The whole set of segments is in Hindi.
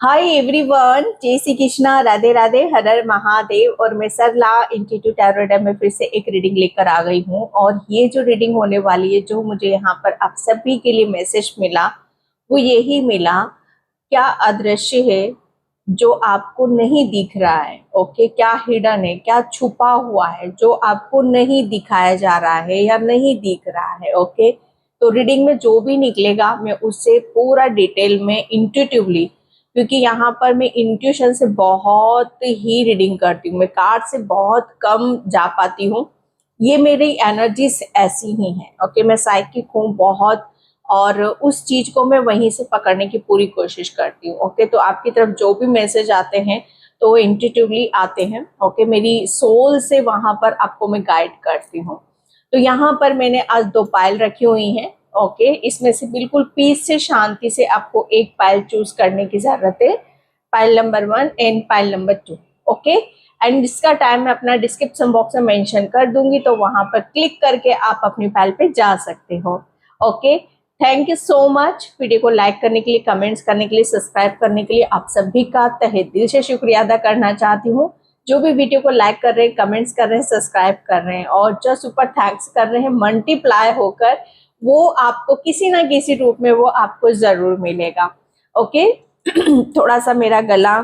हाय एवरीवन, जय श्री कृष्णा, राधे राधे, हर हर महादेव। और मैं सरला इंस्टीट्यूट टैरोट में फिर से एक रीडिंग लेकर आ गई हूँ। और ये जो रीडिंग होने वाली है, जो मुझे यहाँ पर आप सभी के लिए मैसेज मिला, वो यही मिला। क्या अदृश्य है जो आपको नहीं दिख रहा है? ओके, क्या हिडन है, क्या छुपा हुआ है जो आपको नहीं दिखाया जा रहा है या नहीं दिख रहा है? ओके, तो रीडिंग में जो भी निकलेगा मैं उससे पूरा डिटेल में इंट्यूटिवली, क्योंकि यहाँ पर मैं इंट्यूशन से बहुत ही रीडिंग करती हूँ, मैं कार्ड से बहुत कम जा पाती हूँ। ये मेरी एनर्जीज ऐसी ही हैं। ओके, मैं साइकिक हूँ बहुत, और उस चीज को मैं वहीं से पकड़ने की पूरी कोशिश करती हूँ। ओके, तो आपकी तरफ जो भी मैसेज आते हैं तो वो इंट्यूटिवली आते हैं। ओके, मेरी सोल से वहां पर आपको मैं गाइड करती हूँ। तो यहाँ पर मैंने आज 2 पायल रखी हुई हैं। ओके, इसमें से बिल्कुल पीस से, शांति से आपको एक पायल चूज करने की जरूरत है। Pile number 1 and pile number 2। Okay, and इसका टाइम मैं अपना डिस्क्रिप्शन बॉक्स में मेंशन कर दूंगी, तो वहां पर क्लिक करके आप अपनी पायल पे जा सकते हो। Okay, thank you so much. Video को लाइक करने के लिए, कमेंट्स करने के लिए, सब्सक्राइब करने के लिए आप सभी का तहे दिल से शुक्रिया अदा करना चाहती हूँ। जो भी वीडियो को लाइक कर रहे हैं, कमेंट्स कर रहे हैं, सब्सक्राइब कर रहे हैं और जस्ट ऊपर थैंक्स कर रहे हैं, मल्टीप्लाई होकर वो आपको किसी ना किसी रूप में वो आपको जरूर मिलेगा। ओके, थोड़ा सा मेरा गला,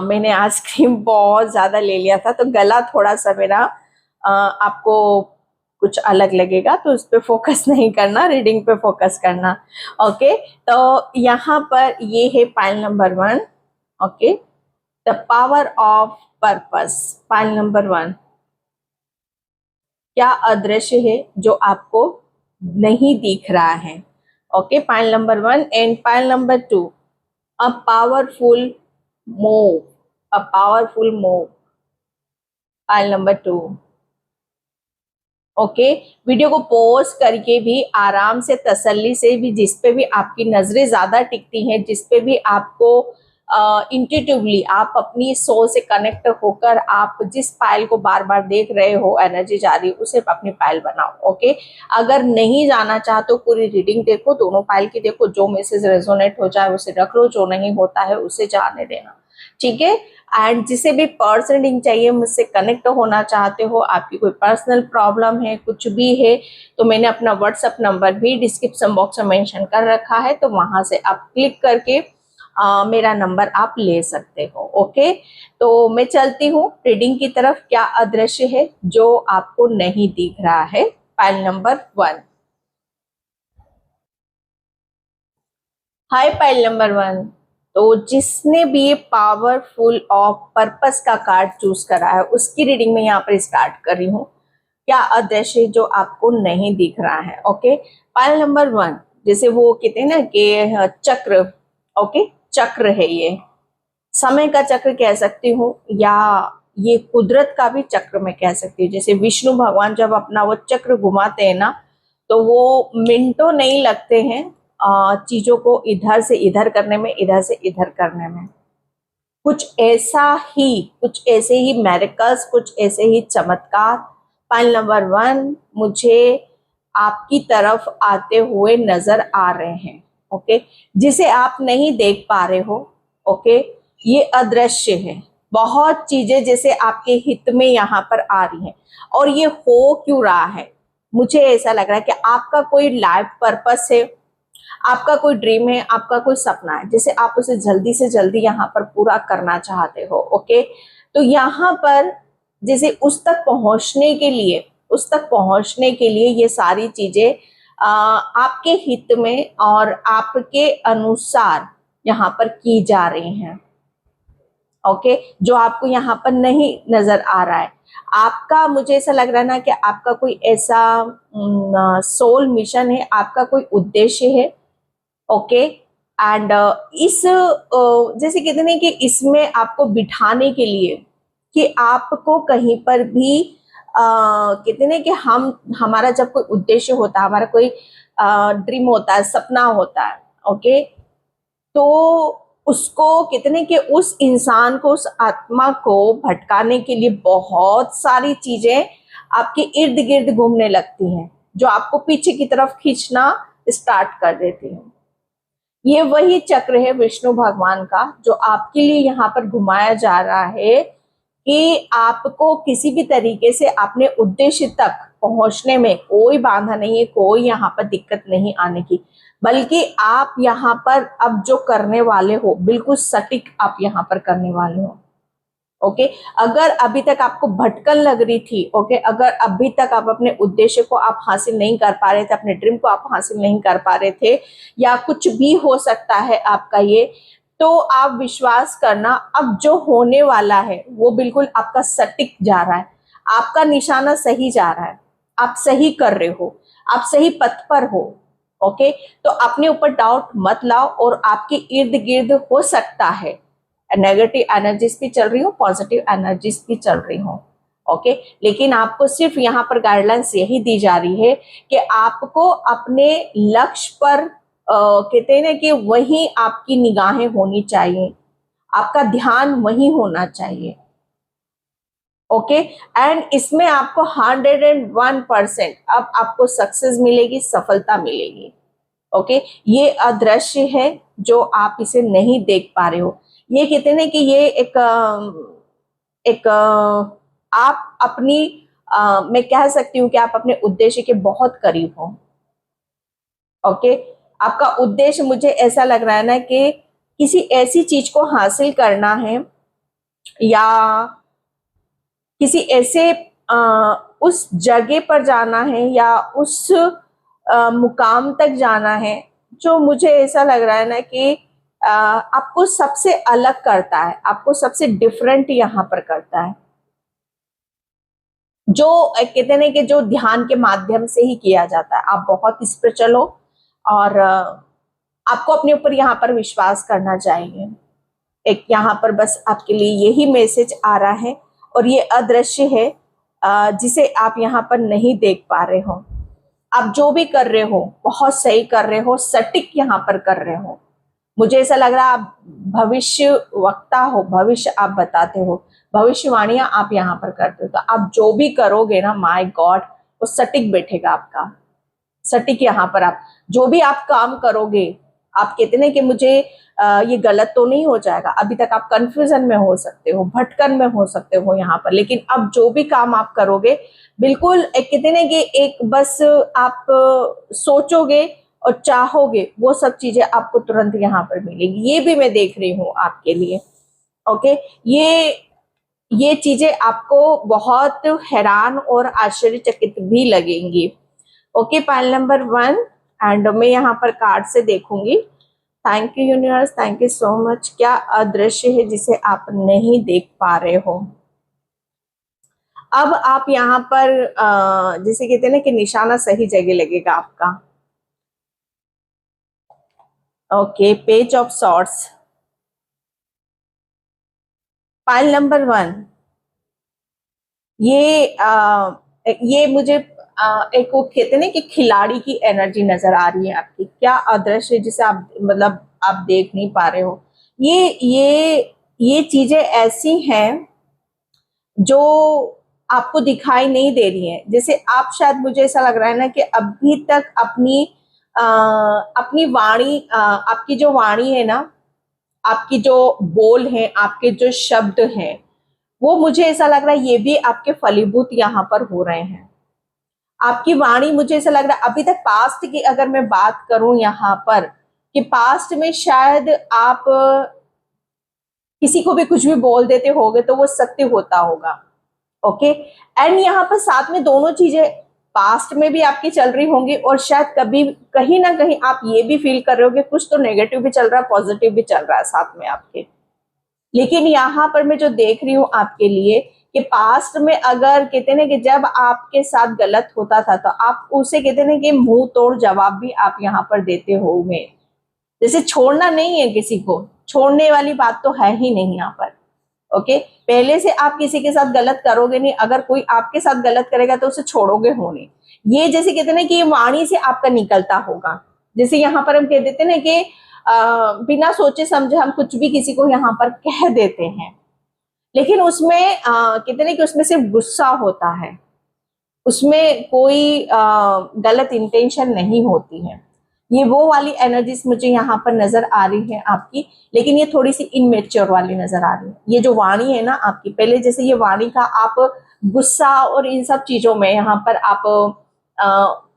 मैंने आइसक्रीम बहुत ज्यादा ले लिया था, तो गला थोड़ा सा मेरा आपको कुछ अलग लगेगा, तो उस पर फोकस नहीं करना, रीडिंग पे फोकस करना। ओके, तो यहाँ पर ये है pile number 1। Okay, the power of purpose. Pile number 1, क्या अदृश्य है जो आपको नहीं दिख रहा है? Okay, pile number 1 and pile number 2, a powerful move. A powerful move, pile number 2। Okay, video को पॉज करके भी आराम से, तसल्ली से भी, जिस पे भी आपकी नजरें ज्यादा टिकती हैं, जिस पे भी आपको इंट्यूटिवली आप अपनी सोल से कनेक्ट होकर आप जिस पायल को बार बार देख रहे हो, एनर्जी जा रही है, उसे अपनी पायल बनाओ। ओके, अगर नहीं जाना चाहते तो पूरी रीडिंग देखो, दोनों पायल की देखो, जो मैसेज रेजोनेट हो जाए उसे रख लो, जो नहीं होता है उसे जाने देना। ठीक है, एंड जिसे भी पर्सनल रीडिंग चाहिए, मुझसे कनेक्ट होना चाहते हो, आपकी कोई पर्सनल प्रॉब्लम है, कुछ भी है, तो मैंने अपना व्हाट्सएप नंबर भी डिस्क्रिप्शन बॉक्स में मेंशन कर रखा है, तो वहां से आप क्लिक करके मेरा नंबर आप ले सकते हो। ओके, तो मैं चलती हूँ रीडिंग की तरफ। क्या अदृश्य है जो आपको नहीं दिख रहा है? Pile number 1। हाय पाइल नंबर 1, तो जिसने भी ये पावरफुल ऑफ पर्पस का कार्ड चूज करा है, उसकी रीडिंग में यहाँ पर स्टार्ट कर रही हूँ। क्या अदृश्य जो आपको नहीं दिख रहा है? ओके, पाइल नंबर 1, जैसे वो कहते हैं ना कि चक्र। ओके, चक्र है ये, समय का चक्र कह सकती हूँ, या ये कुदरत का भी चक्र मैं कह सकती हूँ। जैसे विष्णु भगवान जब अपना वो चक्र घुमाते हैं ना, तो वो मिनटों नहीं लगते हैं चीजों को इधर से इधर करने में, इधर से इधर करने में। कुछ ऐसा ही, कुछ ऐसे ही मैरिकल्स, कुछ ऐसे ही चमत्कार पाइल नंबर 1 मुझे आपकी तरफ आते हुए नजर आ रहे हैं। ओके, जिसे आप नहीं देख पा रहे हो। ओके, ये अदृश्य है। बहुत चीजें जैसे आपके हित में यहाँ पर आ रही हैं, और ये हो क्यों रहा है? मुझे ऐसा लग रहा है कि आपका कोई लाइफ पर्पस है, आपका कोई ड्रीम है, आपका कोई सपना है, जैसे आप उसे जल्दी से जल्दी यहाँ पर पूरा करना चाहते हो। ओके, तो यहाँ पर जैसे उस तक पहुंचने के लिए, उस तक पहुंचने के लिए ये सारी चीजें आपके हित में और आपके अनुसार यहाँ पर की जा रही हैं। ओके, जो आपको यहाँ पर नहीं नजर आ रहा है, आपका, मुझे ऐसा लग रहा है ना कि आपका कोई ऐसा सोल मिशन है, आपका कोई उद्देश्य है। ओके, एंड इस जैसे कहते हैं कि इसमें आपको बिठाने के लिए, कि आपको कहीं पर भी कहते हैं कि हम, हमारा जब कोई उद्देश्य होता है, हमारा कोई ड्रीम होता है, सपना होता है। ओके, तो उसको कितने के उस इंसान को, उस आत्मा को भटकाने के लिए बहुत सारी चीजें आपके इर्द गिर्द घूमने लगती हैं, जो आपको पीछे की तरफ खींचना स्टार्ट कर देती हैं। ये वही चक्र है विष्णु भगवान का जो आपके लिए यहाँ पर घुमाया जा रहा है कि आपको किसी भी तरीके से अपने उद्देश्य तक पहुंचने में कोई बाधा नहीं है, कोई यहाँ पर दिक्कत नहीं आने की, बल्कि आप यहाँ पर अब जो करने वाले हो बिल्कुल सटीक आप यहाँ पर करने वाले हो। ओके, अगर अभी तक आपको भटकन लग रही थी, ओके, अगर अभी तक आप अपने उद्देश्य को आप हासिल नहीं कर पा रहे थे, अपने ड्रीम को आप हासिल नहीं कर पा रहे थे, या कुछ भी हो सकता है आपका ये, तो आप विश्वास करना अब जो होने वाला है वो बिल्कुल आपका सटीक जा रहा है, आपका निशाना सही जा रहा है, आप सही कर रहे हो, आप सही पथ पर हो। ओके, तो अपने ऊपर डाउट मत लाओ, और आपके इर्द गिर्द हो सकता है नेगेटिव एनर्जीज भी चल रही हो, पॉजिटिव एनर्जीज भी चल रही हो। ओके, लेकिन आपको सिर्फ यहाँ पर गाइडलाइंस यही दी जा रही है कि आपको अपने लक्ष्य पर कहते हैं ना कि वही आपकी निगाहें होनी चाहिए, आपका ध्यान वही होना चाहिए। ओके, एंड इसमें आपको 101% अब आपको सक्सेस मिलेगी, सफलता मिलेगी। ओके, ये अदृश्य है जो आप इसे नहीं देख पा रहे हो। ये कहते हैं ना कि ये एक आप अपनी मैं कह सकती हूँ कि आप अपने उद्देश्य के बहुत करीब हो। ओके, आपका उद्देश्य मुझे ऐसा लग रहा है ना कि किसी ऐसी चीज को हासिल करना है, या किसी ऐसे उस जगह पर जाना है, या उस मुकाम तक जाना है जो मुझे ऐसा लग रहा है ना कि आपको सबसे अलग करता है, आपको सबसे डिफरेंट यहाँ पर करता है, जो कहते हैं कि जो ध्यान के माध्यम से ही किया जाता है। आप बहुत इस पर चलो, और आपको अपने ऊपर यहाँ पर विश्वास करना चाहिए। एक यहाँ पर बस आपके लिए यही मैसेज आ रहा है, और ये अदृश्य है जिसे आप यहाँ पर नहीं देख पा रहे हो। आप जो भी कर रहे हो बहुत सही कर रहे हो, सटीक यहाँ पर कर रहे हो। मुझे ऐसा लग रहा है आप भविष्य वक्ता हो, भविष्य आप बताते हो, भविष्यवाणियां आप यहाँ पर करते हो। तो आप जो भी करोगे ना, माय गॉड, वो सटीक बैठेगा आपका, सटीक। यहाँ पर आप जो भी आप काम करोगे, आप कहते हैं कि मुझे ये गलत तो नहीं हो जाएगा। अभी तक आप कंफ्यूजन में हो सकते हो, भटकन में हो सकते हो यहाँ पर, लेकिन अब जो भी काम आप करोगे बिल्कुल एक कहते हैं कि एक बस आप सोचोगे और चाहोगे, वो सब चीजें आपको तुरंत यहाँ पर मिलेगी। ये भी मैं देख रही हूँ आपके लिए। ओके, ये चीजें आपको बहुत हैरान और आश्चर्यचकित भी लगेंगी। ओके, पाइल नंबर 1, एंड मैं यहाँ पर कार्ड से देखूंगी। Thank you universe, thank you so much. क्या अदृश्य है जिसे आप नहीं देख पा रहे हो? अब आप यहाँ पर जैसे कहते हैं ना कि निशाना सही जगह लगेगा आपका। Okay, page of swords, pile number 1। ये मुझे एक वो कहते ना कि खिलाड़ी की एनर्जी नजर आ रही है आपकी। क्या अदृश्य जिसे आप मतलब आप देख नहीं पा रहे हो? ये चीजें ऐसी हैं जो आपको दिखाई नहीं दे रही हैं। जैसे आप शायद, मुझे ऐसा लग रहा है ना कि अभी तक अपनी वाणी, आपकी जो वाणी है ना, आपकी जो बोल है, आपके जो शब्द हैं, वो मुझे ऐसा लग रहा है ये भी आपके फलीभूत यहाँ पर हो रहे हैं। आपकी वाणी, मुझे ऐसा लग रहा है अभी तक पास्ट की अगर मैं बात करूं यहाँ पर, कि पास्ट में शायद आप किसी को भी कुछ भी बोल देते होगे तो वो सत्य होता होगा। ओके, एंड यहाँ पर साथ में दोनों चीजें पास्ट में भी आपकी चल रही होंगी, और शायद कभी कहीं ना कहीं आप ये भी फील कर रहे हो कि कुछ तो नेगेटिव भी चल रहा है, पॉजिटिव भी चल रहा है साथ में आपके। लेकिन यहाँ पर मैं जो देख रही हूँ आपके लिए कि पास्ट में अगर कहते हैं कि जब आपके साथ गलत होता था तो आप उसे कहते हैं कि मुंह तोड़ जवाब भी आप यहाँ पर देते होंगे। जैसे छोड़ना नहीं है, किसी को छोड़ने वाली बात तो है ही नहीं यहाँ पर। ओके, पहले से आप किसी के साथ गलत करोगे नहीं, अगर कोई आपके साथ गलत करेगा तो उसे छोड़ोगे हो नहीं। ये जैसे कहते हैं कि ये वाणी से आपका निकलता होगा। जैसे यहाँ पर हम कह देते ना कि बिना सोचे समझे हम कुछ भी किसी को यहाँ पर कह देते हैं, लेकिन उसमें कहते हैं कि उसमें सिर्फ गुस्सा होता है, उसमें कोई गलत इंटेंशन नहीं होती है। ये वो वाली एनर्जीज मुझे यहाँ पर नजर आ रही है आपकी, लेकिन ये थोड़ी सी इनमेच्योर वाली नजर आ रही है। ये जो वाणी है ना आपकी, पहले जैसे ये वाणी का आप गुस्सा और इन सब चीजों में यहाँ पर आप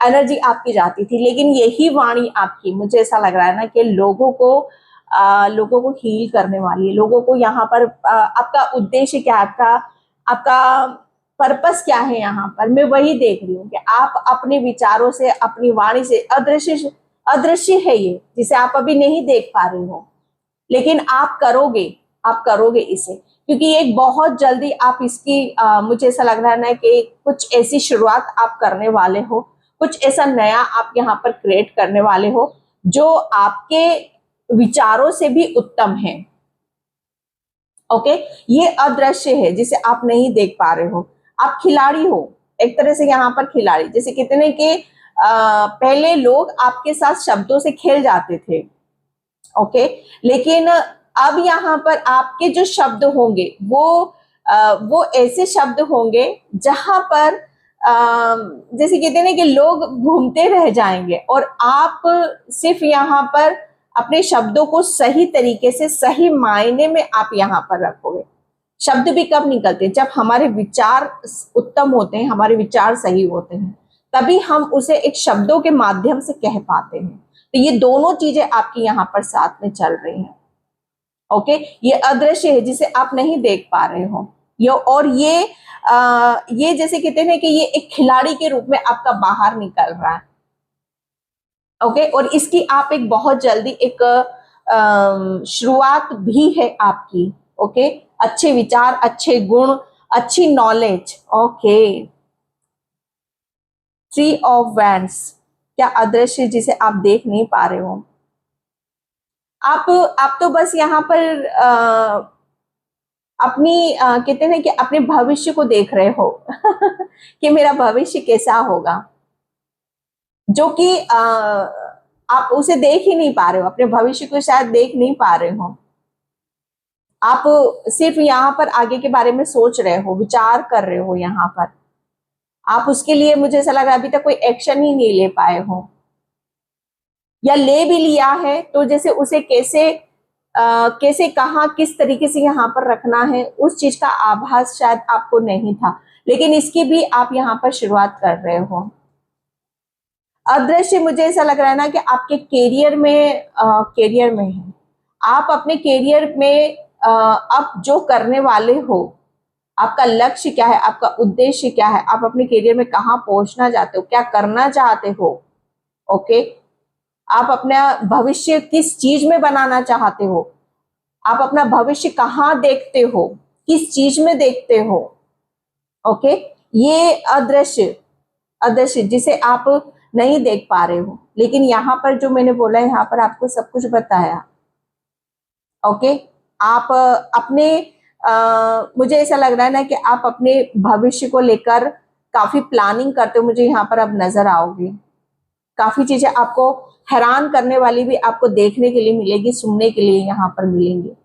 एनर्जी आपकी जाती थी, लेकिन यही वाणी आपकी मुझे ऐसा लग रहा है ना कि लोगों को हील करने वाली है। लोगों को यहाँ पर आपका उद्देश्य क्या है, आपका पर्पस क्या है, यहाँ पर मैं वही देख रही हूँ कि आप अपने विचारों से, अपनी वाणी से, अदृश्य है ये, जिसे आप अभी नहीं देख पा रहे हो, लेकिन आप करोगे इसे, क्योंकि एक बहुत जल्दी आप इसकी मुझे ऐसा लग रहा है ना कि कुछ ऐसी शुरुआत आप करने वाले हो, कुछ ऐसा नया आप यहाँ पर क्रिएट करने वाले हो जो आपके विचारों से भी उत्तम है। ओके, ये अदृश्य है जिसे आप नहीं देख पा रहे हो। आप खिलाड़ी हो एक तरह से, यहाँ पर खिलाड़ी, जैसे कहते हैं कि पहले लोग आपके साथ शब्दों से खेल जाते थे, ओके, लेकिन अब यहाँ पर आपके जो शब्द होंगे वो ऐसे शब्द होंगे जहां पर जैसे कहते हैं ना कि लोग घूमते रह जाएंगे, और आप सिर्फ यहाँ पर अपने शब्दों को सही तरीके से, सही मायने में आप यहाँ पर रखोगे। शब्द भी कब निकलते हैं? जब हमारे विचार उत्तम होते हैं, हमारे विचार सही होते हैं, तभी हम उसे एक शब्दों के माध्यम से कह पाते हैं। तो ये दोनों चीजें आपकी यहाँ पर साथ में चल रही हैं। ओके, ये अदृश्य है जिसे आप नहीं देख पा रहे हो। ये जैसे कहते हैं कि ये एक खिलाड़ी के रूप में आपका बाहर निकल रहा है। ओके, और इसकी आप एक बहुत जल्दी एक शुरुआत भी है आपकी। ओके, अच्छे विचार, अच्छे गुण, अच्छी नॉलेज। ओके, 3 ऑफ वैंड्स, क्या अदृश्य जिसे आप देख नहीं पा रहे हो। आप तो बस यहाँ पर अपनी कहते हैं कि अपने भविष्य को देख रहे हो कि मेरा भविष्य कैसा होगा, जो कि आप उसे देख ही नहीं पा रहे हो, अपने भविष्य को शायद देख नहीं पा रहे हो। आप सिर्फ यहाँ पर आगे के बारे में सोच रहे हो, विचार कर रहे हो। यहाँ पर आप उसके लिए, मुझे ऐसा लग रहा है, अभी तक कोई एक्शन ही नहीं ले पाए हो, या ले भी लिया है तो जैसे उसे कैसे कहाँ, किस तरीके से यहाँ पर रखना है, उस चीज का आभास शायद आपको नहीं था, लेकिन इसकी भी आप यहाँ पर शुरुआत कर रहे हो। अदृश्य मुझे ऐसा लग रहा है ना कि आपके कैरियर में है। आप अपने कैरियर में अब जो करने वाले हो, आपका लक्ष्य क्या है, आपका उद्देश्य क्या है, आप अपने कैरियर में कहाँ पहुंचना चाहते हो, क्या करना चाहते हो। ओके, आप अपना भविष्य किस चीज में बनाना चाहते हो, आप अपना भविष्य कहाँ देखते हो, किस चीज में देखते हो। ओके, ये अदृश्य जिसे आप नहीं देख पा रहे हो, लेकिन यहाँ पर जो मैंने बोला है, यहाँ पर आपको सब कुछ बताया। ओके, आप अपने मुझे ऐसा लग रहा है ना कि आप अपने भविष्य को लेकर काफी प्लानिंग करते हो, मुझे यहाँ पर अब नजर आओगे। काफी चीजें आपको हैरान करने वाली भी आपको देखने के लिए मिलेगी, सुनने के लिए यहाँ पर मिलेंगे।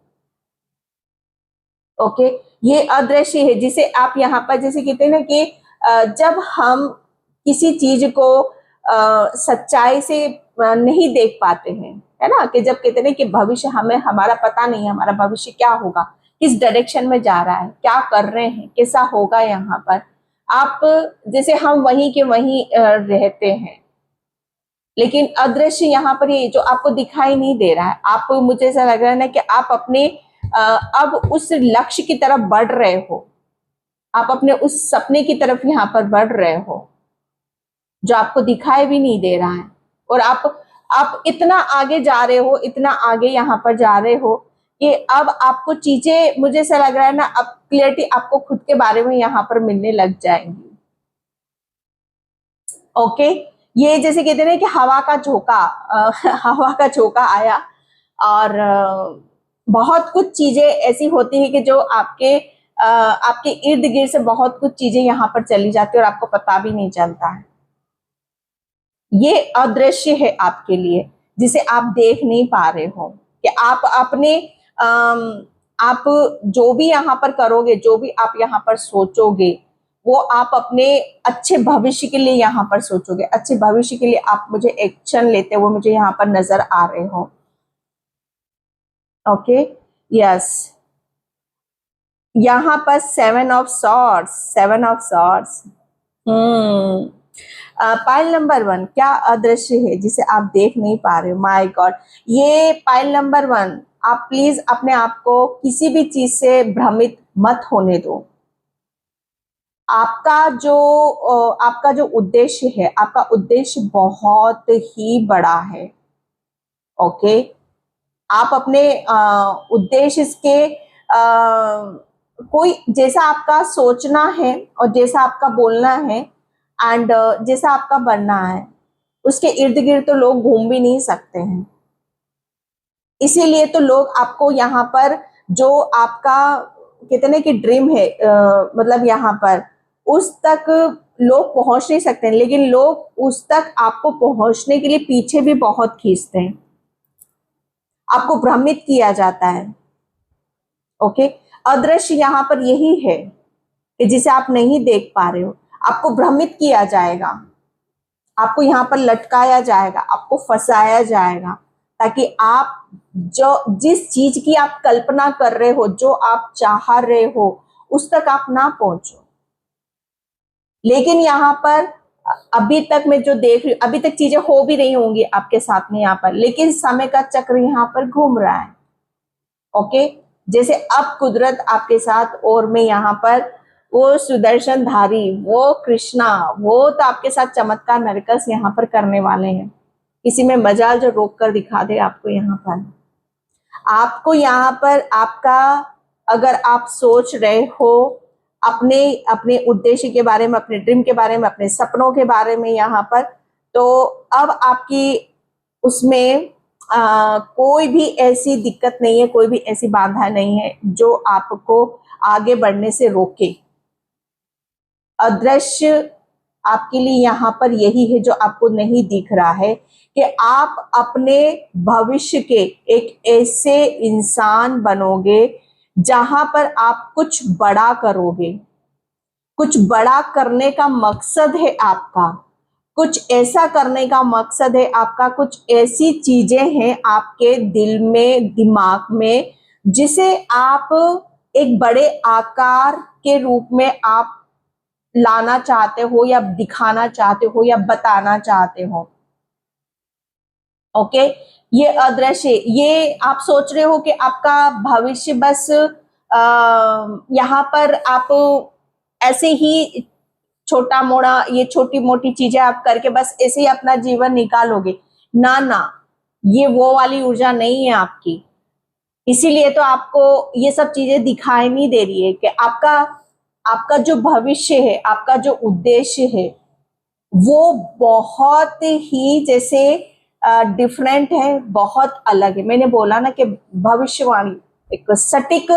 ओके, ये अदृश्य है जिसे आप यहाँ पर, जैसे कहते हैं ना कि जब हम किसी चीज को सच्चाई से नहीं देख पाते हैं, है ना, कि जब कहते हैं कि भविष्य हमारा पता नहीं है, हमारा भविष्य क्या होगा, किस डायरेक्शन में जा रहा है, क्या कर रहे हैं, कैसा होगा। यहाँ पर आप जैसे हम वहीं के वहीं रहते हैं, लेकिन अदृश्य यहाँ पर ये जो आपको दिखाई नहीं दे रहा है, आप, मुझे ऐसा लग रहा है ना कि आप अपने अब उस लक्ष्य की तरफ बढ़ रहे हो, आप अपने उस सपने की तरफ यहाँ पर बढ़ रहे हो जो आपको दिखाई भी नहीं दे रहा है, और आप इतना आगे जा रहे हो, इतना आगे यहाँ पर जा रहे हो कि अब आपको चीजें, मुझे ऐसा लग रहा है ना, अब क्लियरिटी आपको खुद के बारे में यहाँ पर मिलने लग जाएंगी। ओके, ये जैसे कहते हैं कि हवा का झोंका आया, और बहुत कुछ चीजें ऐसी होती है कि जो आपके इर्द गिर्द से बहुत कुछ चीजें यहाँ पर चली जाती है और आपको पता भी नहीं चलता है। ये अदृश्य है आपके लिए, जिसे आप देख नहीं पा रहे हो, कि आप अपने आप जो भी यहाँ पर करोगे, जो भी आप यहाँ पर सोचोगे, वो आप अपने अच्छे भविष्य के लिए यहाँ पर सोचोगे, अच्छे भविष्य के लिए आप मुझे एक्शन लेते हुए मुझे यहाँ पर नजर आ रहे हो। ओके, यस, यहाँ पर 7 of swords, 7 of swords. Pile number 1, क्या अदृश्य है जिसे आप देख नहीं पा रहे हो? माय गॉड, ये पाइल नंबर 1, आप प्लीज अपने आप को किसी भी चीज से भ्रमित मत होने दो। आपका जो उद्देश्य है, आपका उद्देश्य बहुत ही बड़ा है। ओके, आप अपने उद्देश्य के कोई जैसा आपका सोचना है और जैसा आपका बोलना है एंड जैसा आपका बनना है, उसके इर्द गिर्द तो लोग घूम भी नहीं सकते हैं। इसीलिए तो लोग आपको यहाँ पर जो आपका कितने की ड्रीम है, मतलब यहाँ पर उस तक लोग पहुंच नहीं सकते हैं, लेकिन लोग उस तक आपको पहुंचने के लिए पीछे भी बहुत खींचते हैं, आपको भ्रमित किया जाता है। ओके, अदृश्य यहाँ पर यही है कि जिसे आप नहीं देख पा रहे हो, आपको भ्रमित किया जाएगा, आपको यहाँ पर लटकाया जाएगा, आपको फंसाया जाएगा, ताकि आप जिस चीज की आप कल्पना कर रहे हो, जो आप चाह रहे हो, उस तक आप ना पहुंचो। लेकिन यहाँ पर अभी तक मैं जो देख रही हूँ, अभी तक चीजें हो भी रही होंगी आपके साथ में यहाँ पर, लेकिन समय का चक्र यहाँ पर घूम रहा है। ओके, जैसे अब कुदरत आपके साथ, और मैं यहाँ पर वो सुदर्शन धारी, वो कृष्णा, वो तो आपके साथ चमत्कार नरकस यहाँ पर करने वाले हैं। किसी में मजाल जो रोक कर दिखा दे आपको यहाँ पर। आपको यहाँ पर आपका, अगर आप सोच रहे हो अपने अपने उद्देश्य के बारे में, अपने ड्रीम के बारे में, अपने सपनों के बारे में यहाँ पर, तो अब आपकी उसमें कोई भी ऐसी दिक्कत नहीं है, कोई भी ऐसी बाधा नहीं है जो आपको आगे बढ़ने से रोके। अदृश्य आपके लिए यहाँ पर यही है जो आपको नहीं दिख रहा है, कि आप अपने भविष्य के एक ऐसे इंसान बनोगे जहां पर आप कुछ बड़ा करोगे। कुछ बड़ा करने का मकसद है आपका, कुछ ऐसा करने का मकसद है आपका, कुछ ऐसी चीजें हैं आपके दिल में, दिमाग में, जिसे आप एक बड़े आकार के रूप में आप लाना चाहते हो, या दिखाना चाहते हो, या बताना चाहते हो। ओके, ये अदृश्य, ये आप सोच रहे हो कि आपका भविष्य बस यहाँ पर आप ऐसे ही छोटा मोड़ा, ये छोटी मोटी चीजें आप करके बस ऐसे ही अपना जीवन निकालोगे। ना ना, ये वो वाली ऊर्जा नहीं है आपकी। इसीलिए तो आपको ये सब चीजें दिखाई नहीं दे रही है कि आपका आपका जो भविष्य है, आपका जो उद्देश्य है, वो बहुत ही जैसे डिफरेंट है, बहुत अलग है। मैंने बोला ना कि भविष्यवाणी एक सटीक,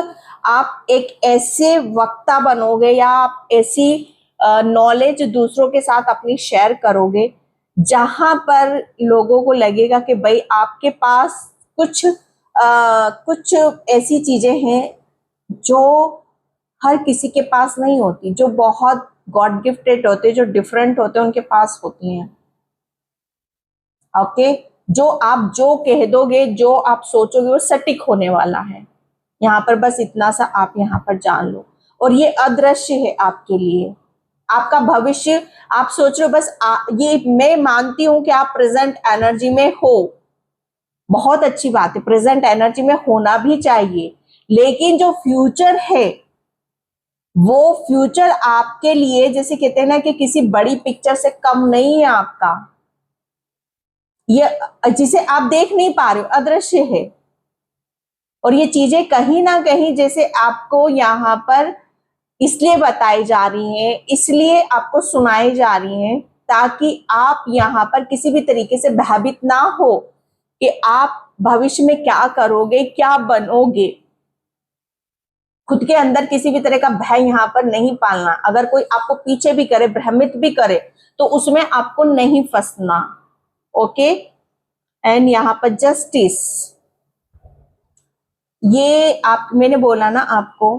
आप एक ऐसे वक्ता बनोगे, या आप ऐसी नॉलेज दूसरों के साथ अपनी शेयर करोगे जहां पर लोगों को लगेगा कि भाई आपके पास कुछ ऐसी चीजें हैं जो हर किसी के पास नहीं होती, जो बहुत गॉड गिफ्टेड होते, जो डिफरेंट होते हैं, उनके पास होती हैं। ओके, जो कह दोगे, जो आप सोचोगे, वो सटीक होने वाला है। यहाँ पर बस इतना सा आप यहाँ पर जान लो। और ये अदृश्य है आपके लिए, आपका भविष्य। आप सोच रहे हो बस ये मैं मानती हूं कि आप प्रेजेंट एनर्जी में हो, बहुत अच्छी बात है, प्रेजेंट एनर्जी में होना भी चाहिए, लेकिन जो फ्यूचर है, वो फ्यूचर आपके लिए, जैसे कहते हैं ना कि किसी बड़ी पिक्चर से कम नहीं है आपका। ये जिसे आप देख नहीं पा रहे हो, अदृश्य है। और ये चीजें कहीं ना कहीं जैसे आपको यहाँ पर इसलिए बताई जा रही हैं, इसलिए आपको सुनाई जा रही हैं, ताकि आप यहाँ पर किसी भी तरीके से भयभीत ना हो कि आप भविष्य में क्या करोगे, क्या बनोगे। खुद के अंदर किसी भी तरह का भय यहाँ पर नहीं पालना। अगर कोई आपको पीछे भी करे, भ्रमित भी करे, तो उसमें आपको नहीं फंसना। ओके, एंड यहाँ पर जस्टिस, ये आप, मैंने बोला ना आपको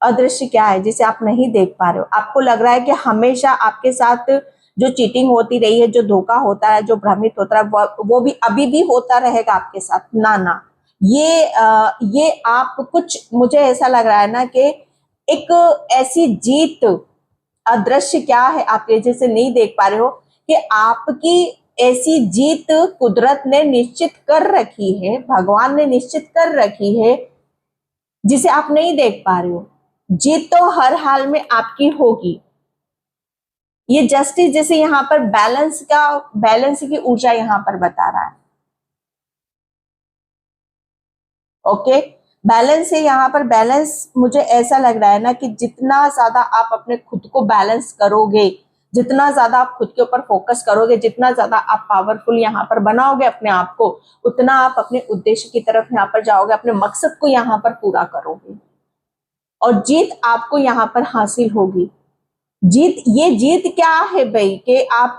अदृश्य क्या है जिसे आप नहीं देख पा रहे हो? आपको लग रहा है कि हमेशा आपके साथ जो चीटिंग होती रही है, जो धोखा होता है, जो भ्रमित होता है, वो भी अभी भी होता रहेगा आपके साथ। ना ना, ये आप कुछ, मुझे ऐसा लग रहा है ना कि एक ऐसी जीत, अदृश्य क्या है आपके जैसे नहीं देख पा रहे हो, कि आपकी ऐसी जीत कुदरत ने निश्चित कर रखी है, भगवान ने निश्चित कर रखी है, जिसे आप नहीं देख पा रहे हो। जीत तो हर हाल में आपकी होगी। ये जस्टिस जैसे यहाँ पर बैलेंस की ऊर्जा यहाँ पर बता रहा है। ओके, बैलेंस है यहाँ पर। बैलेंस मुझे ऐसा लग रहा है ना कि जितना ज्यादा आप अपने खुद को बैलेंस करोगे, जितना ज्यादा आप खुद के ऊपर फोकस करोगे, जितना ज्यादा आप पावरफुल यहाँ पर बनाओगे अपने आप को, उतना आप अपने उद्देश्य की तरफ यहाँ पर जाओगे, अपने मकसद को यहाँ पर पूरा करोगे और जीत आपको यहाँ पर हासिल होगी। ये जीत क्या है भाई, कि आप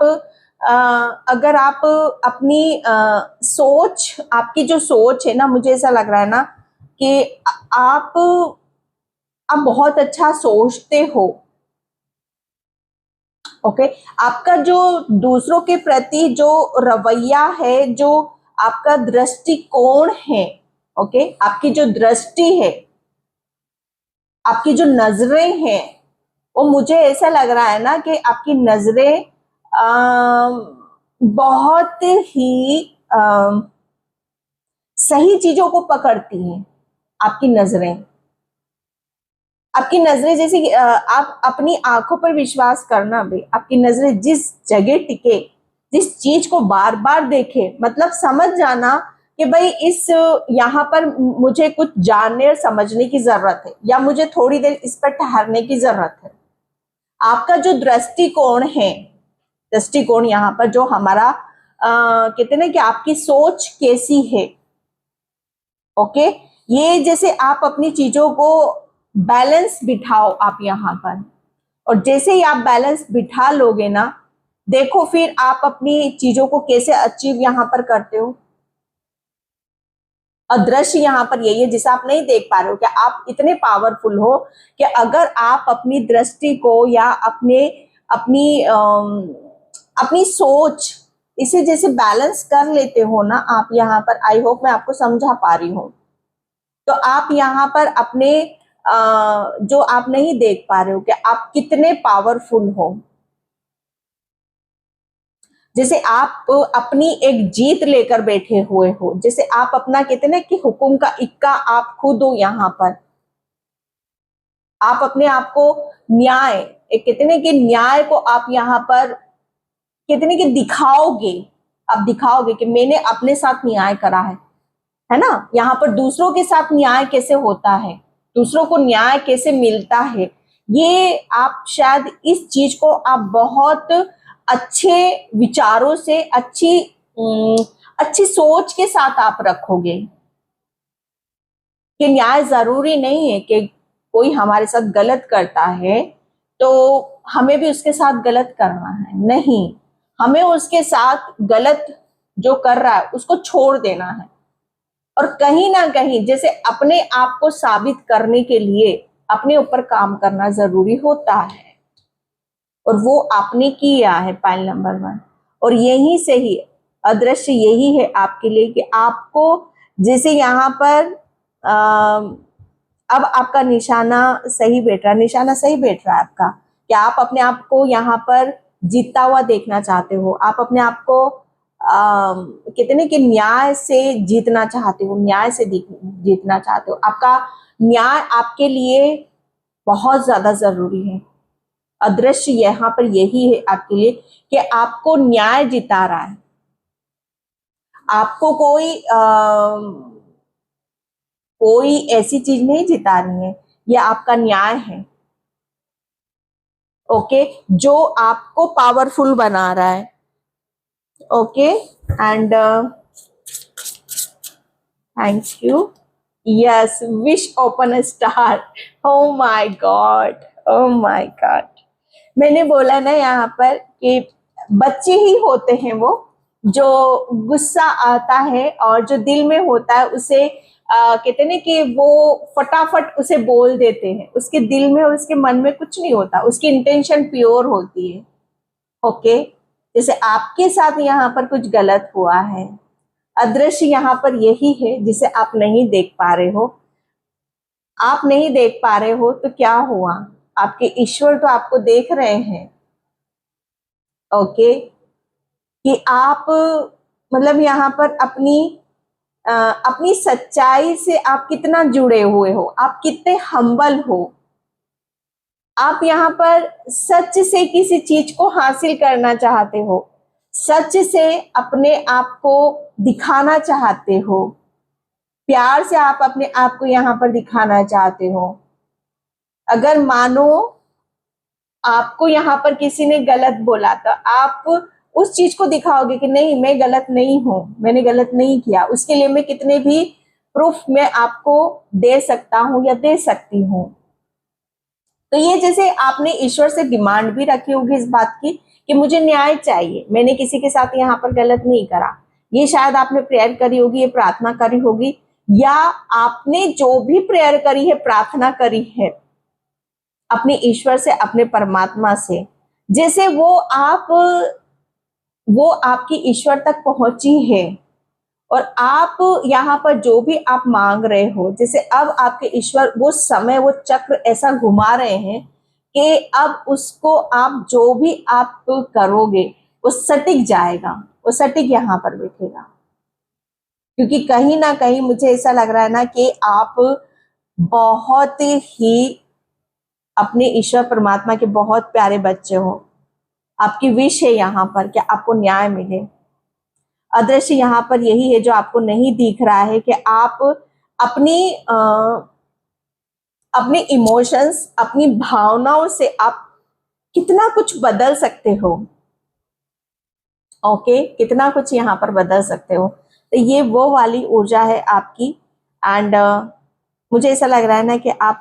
अगर आप अपनी सोच, आपकी जो सोच है ना, मुझे ऐसा लग रहा है ना कि आप बहुत अच्छा सोचते हो। ओके, आपका जो दूसरों के प्रति जो रवैया है, जो आपका दृष्टिकोण है, ओके, आपकी जो दृष्टि है, आपकी जो नजरें हैं, वो मुझे ऐसा लग रहा है ना कि आपकी नजरें बहुत ही सही चीजों को पकड़ती हैं। आपकी नजरें जैसे कि आप अपनी आंखों पर विश्वास करना भी, आपकी नजरें जिस जगह टिके, जिस चीज को बार बार देखे, मतलब समझ जाना कि भाई इस यहाँ पर मुझे कुछ जानने और समझने की जरूरत है, या मुझे थोड़ी देर इस पर ठहरने की जरूरत है। आपका जो दृष्टिकोण है, दृष्टिकोण यहाँ पर जो हमारा कहते ना कि आपकी सोच कैसी है। ओके, ये जैसे आप अपनी चीजों को बैलेंस बिठाओ आप यहाँ पर, और जैसे ही आप बैलेंस बिठा लोगे ना, देखो फिर आप अपनी चीजों को कैसे अचीव यहाँ पर करते हो। अदृश्य यहाँ पर यही है जिसे आप नहीं देख पा रहे हो, कि आप इतने पावरफुल हो कि अगर आप अपनी दृष्टि को या अपनी सोच, इसे जैसे बैलेंस कर लेते हो ना आप यहाँ पर, आई होप मैं आपको समझा पा रही हूँ, तो आप यहाँ पर अपने जो आप नहीं देख पा रहे हो कि आप कितने पावरफुल हो। जैसे आप अपनी एक जीत लेकर बैठे हुए हो, जैसे आप अपना कहते ना कि हुकुम का इक्का आप खुद हो यहाँ पर। आप अपने आप को न्याय, एक कहते ना कि न्याय को आप यहाँ पर कहते ना कि दिखाओगे, आप दिखाओगे कि मैंने अपने साथ न्याय करा है ना। यहाँ पर दूसरों के साथ न्याय कैसे होता है, दूसरों को न्याय कैसे मिलता है, ये आप शायद इस चीज को आप बहुत अच्छे विचारों से, अच्छी सोच के साथ आप रखोगे कि न्याय जरूरी नहीं है कि कोई हमारे साथ गलत करता है तो हमें भी उसके साथ गलत करना है। नहीं, हमें उसके साथ गलत जो कर रहा है उसको छोड़ देना है, और कहीं ना कहीं जैसे अपने आप को साबित करने के लिए अपने ऊपर काम करना जरूरी होता है, और वो आपने किया है पॉइंट नंबर 1। और यहीं से ही अदृश्य यही है आपके लिए कि आपको जैसे यहाँ पर अब आपका निशाना सही बैठ रहा है, निशाना सही बैठ रहा है आपका, कि आप अपने आप को यहाँ पर जीतता हुआ देखना चाहते हो। आप अपने आप को कितने के न्याय से जीतना चाहते हो, न्याय से जीतना चाहते हो। आपका न्याय आपके लिए बहुत ज्यादा जरूरी है। अदृश्य यहाँ पर यही है आपके लिए कि आपको न्याय जिता रहा है। आपको कोई ऐसी चीज नहीं जितानी है, ये आपका न्याय है। ओके, जो आपको पावरफुल बना रहा है। Okay, and thank you. Yes, wish open a star. Oh my God, oh my God. मैंने बोला ना यहाँ पर कि बच्चे ही होते हैं वो, जो गुस्सा आता है और जो दिल में होता है उसे कहते हैं कि वो फटाफट उसे बोल देते हैं, उसके दिल में और उसके मन में कुछ नहीं होता, उसकी इंटेंशन प्योर होती है। ओके, जैसे आपके साथ यहाँ पर कुछ गलत हुआ है, अदृश्य यहाँ पर यही है जिसे आप नहीं देख पा रहे हो। आप नहीं देख पा रहे हो तो क्या हुआ, आपके ईश्वर तो आपको देख रहे हैं। ओके, कि आप मतलब यहाँ पर अपनी सच्चाई से आप कितना जुड़े हुए हो, आप कितने हम्बल हो। आप यहाँ पर सच से किसी चीज को हासिल करना चाहते हो, सच से अपने आप को दिखाना चाहते हो, प्यार से आप अपने आप को यहाँ पर दिखाना चाहते हो। अगर मानो आपको यहाँ पर किसी ने गलत बोला तो आप उस चीज को दिखाओगे कि नहीं, मैं गलत नहीं हूं, मैंने गलत नहीं किया, उसके लिए मैं कितने भी प्रूफ मैं आपको दे सकता हूं या दे सकती हूं। तो ये जैसे आपने ईश्वर से डिमांड भी रखी होगी इस बात की कि मुझे न्याय चाहिए, मैंने किसी के साथ यहाँ पर गलत नहीं करा। ये शायद आपने प्रेयर करी होगी, ये प्रार्थना करी होगी, या आपने जो भी प्रेयर करी है, प्रार्थना करी है अपने ईश्वर से, अपने परमात्मा से, जैसे वो आपकी ईश्वर तक पहुंची है। और आप यहाँ पर जो भी आप मांग रहे हो, जैसे अब आपके ईश्वर वो समय, वो चक्र ऐसा घुमा रहे हैं कि अब उसको आप जो भी आप करोगे वो सटिक जाएगा, वो सटिक यहाँ पर बैठेगा। क्योंकि कहीं ना कहीं मुझे ऐसा लग रहा है ना कि आप बहुत ही अपने ईश्वर परमात्मा के बहुत प्यारे बच्चे हो। आपकी विश है यहाँ पर कि आपको न्याय मिले। अदृश्य यहाँ पर यही है जो आपको नहीं दिख रहा है कि आप अपने इमोशंस, अपनी भावनाओं से आप कितना कुछ बदल सकते हो। ओके, कितना कुछ यहाँ पर बदल सकते हो। तो ये वो वाली ऊर्जा है आपकी। एंड मुझे ऐसा लग रहा है ना कि आप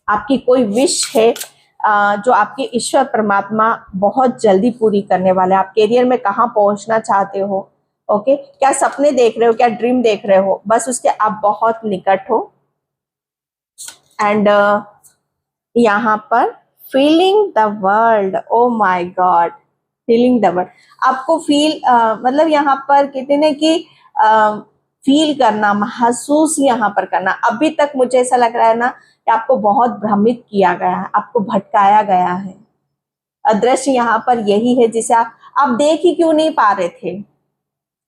आपकी कोई विश है जो आपके ईश्वर परमात्मा बहुत जल्दी पूरी करने वाले। आप करियर में कहाँ पहुंचना चाहते हो, ओके, क्या सपने देख रहे हो, क्या ड्रीम देख रहे हो, बस उसके आप बहुत निकट हो। एंड यहाँ पर feeling the world, oh my God, feeling the world, आपको फील मतलब यहाँ पर कहते हैं कि फील करना, महसूस यहाँ पर करना। अभी तक मुझे ऐसा लग रहा है ना कि आपको बहुत भ्रमित किया गया है, आपको भटकाया गया है। अदृश्य यहाँ पर यही है जिसे आप देख ही क्यों नहीं पा रहे थे।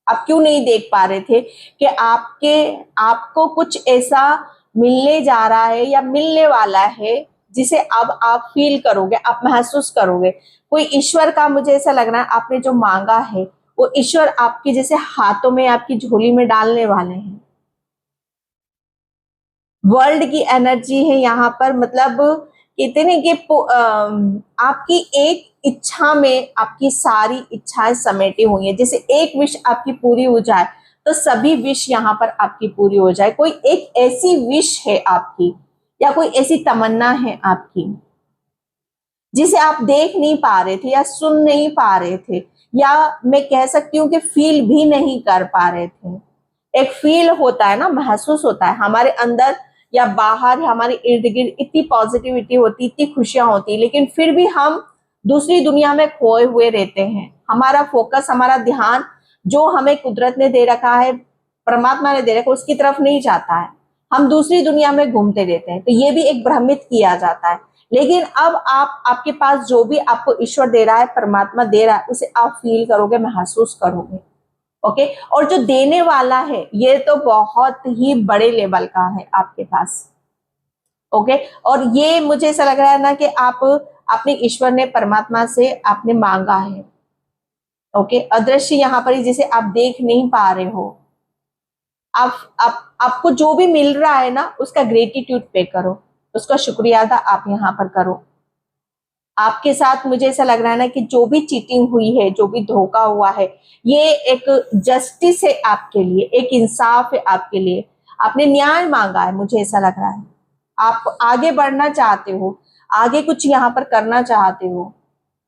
आप क्यों नहीं देख पा रहे थे कि आपको कुछ ऐसा मिलने जा रहा है या मिलने वाला है जिसे अब आप फील करोगे, आप महसूस करोगे। कोई ईश्वर का, मुझे ऐसा लग रहा है आपने जो मांगा है वो ईश्वर आपके जैसे हाथों में, आपकी झोली में डालने वाले हैं। वर्ल्ड की एनर्जी है यहाँ पर, मतलब कहते हैं कि आपकी एक इच्छा में आपकी सारी इच्छाएं समेटी हुई है। जैसे एक विश आपकी पूरी हो जाए तो सभी विश यहाँ पर आपकी पूरी हो जाए। कोई एक ऐसी विश है आपकी या कोई ऐसी तमन्ना है आपकी जिसे आप देख नहीं पा रहे थे या सुन नहीं पा रहे थे, या मैं कह सकती हूँ कि फील भी नहीं कर पा रहे थे। एक फील होता है ना, महसूस होता है हमारे अंदर या बाहर, हमारे इर्द गिर्द इतनी पॉजिटिविटी होती, इतनी खुशियां होती, लेकिन फिर भी हम दूसरी दुनिया में खोए हुए रहते हैं। हमारा फोकस, हमारा ध्यान जो हमें कुदरत ने दे रखा है, परमात्मा ने दे रखा है, उसकी तरफ नहीं जाता है। हम दूसरी दुनिया में घूमते रहते हैं। तो ये भी एक भ्रमित किया जाता है। लेकिन अब आपके पास जो भी आपको ईश्वर दे रहा है, परमात्मा दे रहा है, उसे आप फील करोगे, महसूस करोगे। ओके, और जो देने वाला है ये तो बहुत ही बड़े लेवल का है आपके पास। ओके, और ये मुझे ऐसा लग रहा है ना कि आप अपने ईश्वर ने, परमात्मा से आपने मांगा है। ओके, अदृश्य यहाँ पर जिसे आप देख नहीं पा रहे हो, आपको जो भी मिल रहा है ना उसका ग्रेटिट्यूड पे करो, उसका शुक्रिया अदा आप यहाँ पर करो। आपके साथ मुझे ऐसा लग रहा है ना कि जो भी चीटिंग हुई है, जो भी धोखा हुआ है, ये एक जस्टिस है आपके लिए, एक इंसाफ है आपके लिए। आपने न्याय मांगा है, मुझे ऐसा लग रहा है। आप आगे बढ़ना चाहते हो, आगे कुछ यहाँ पर करना चाहते हो,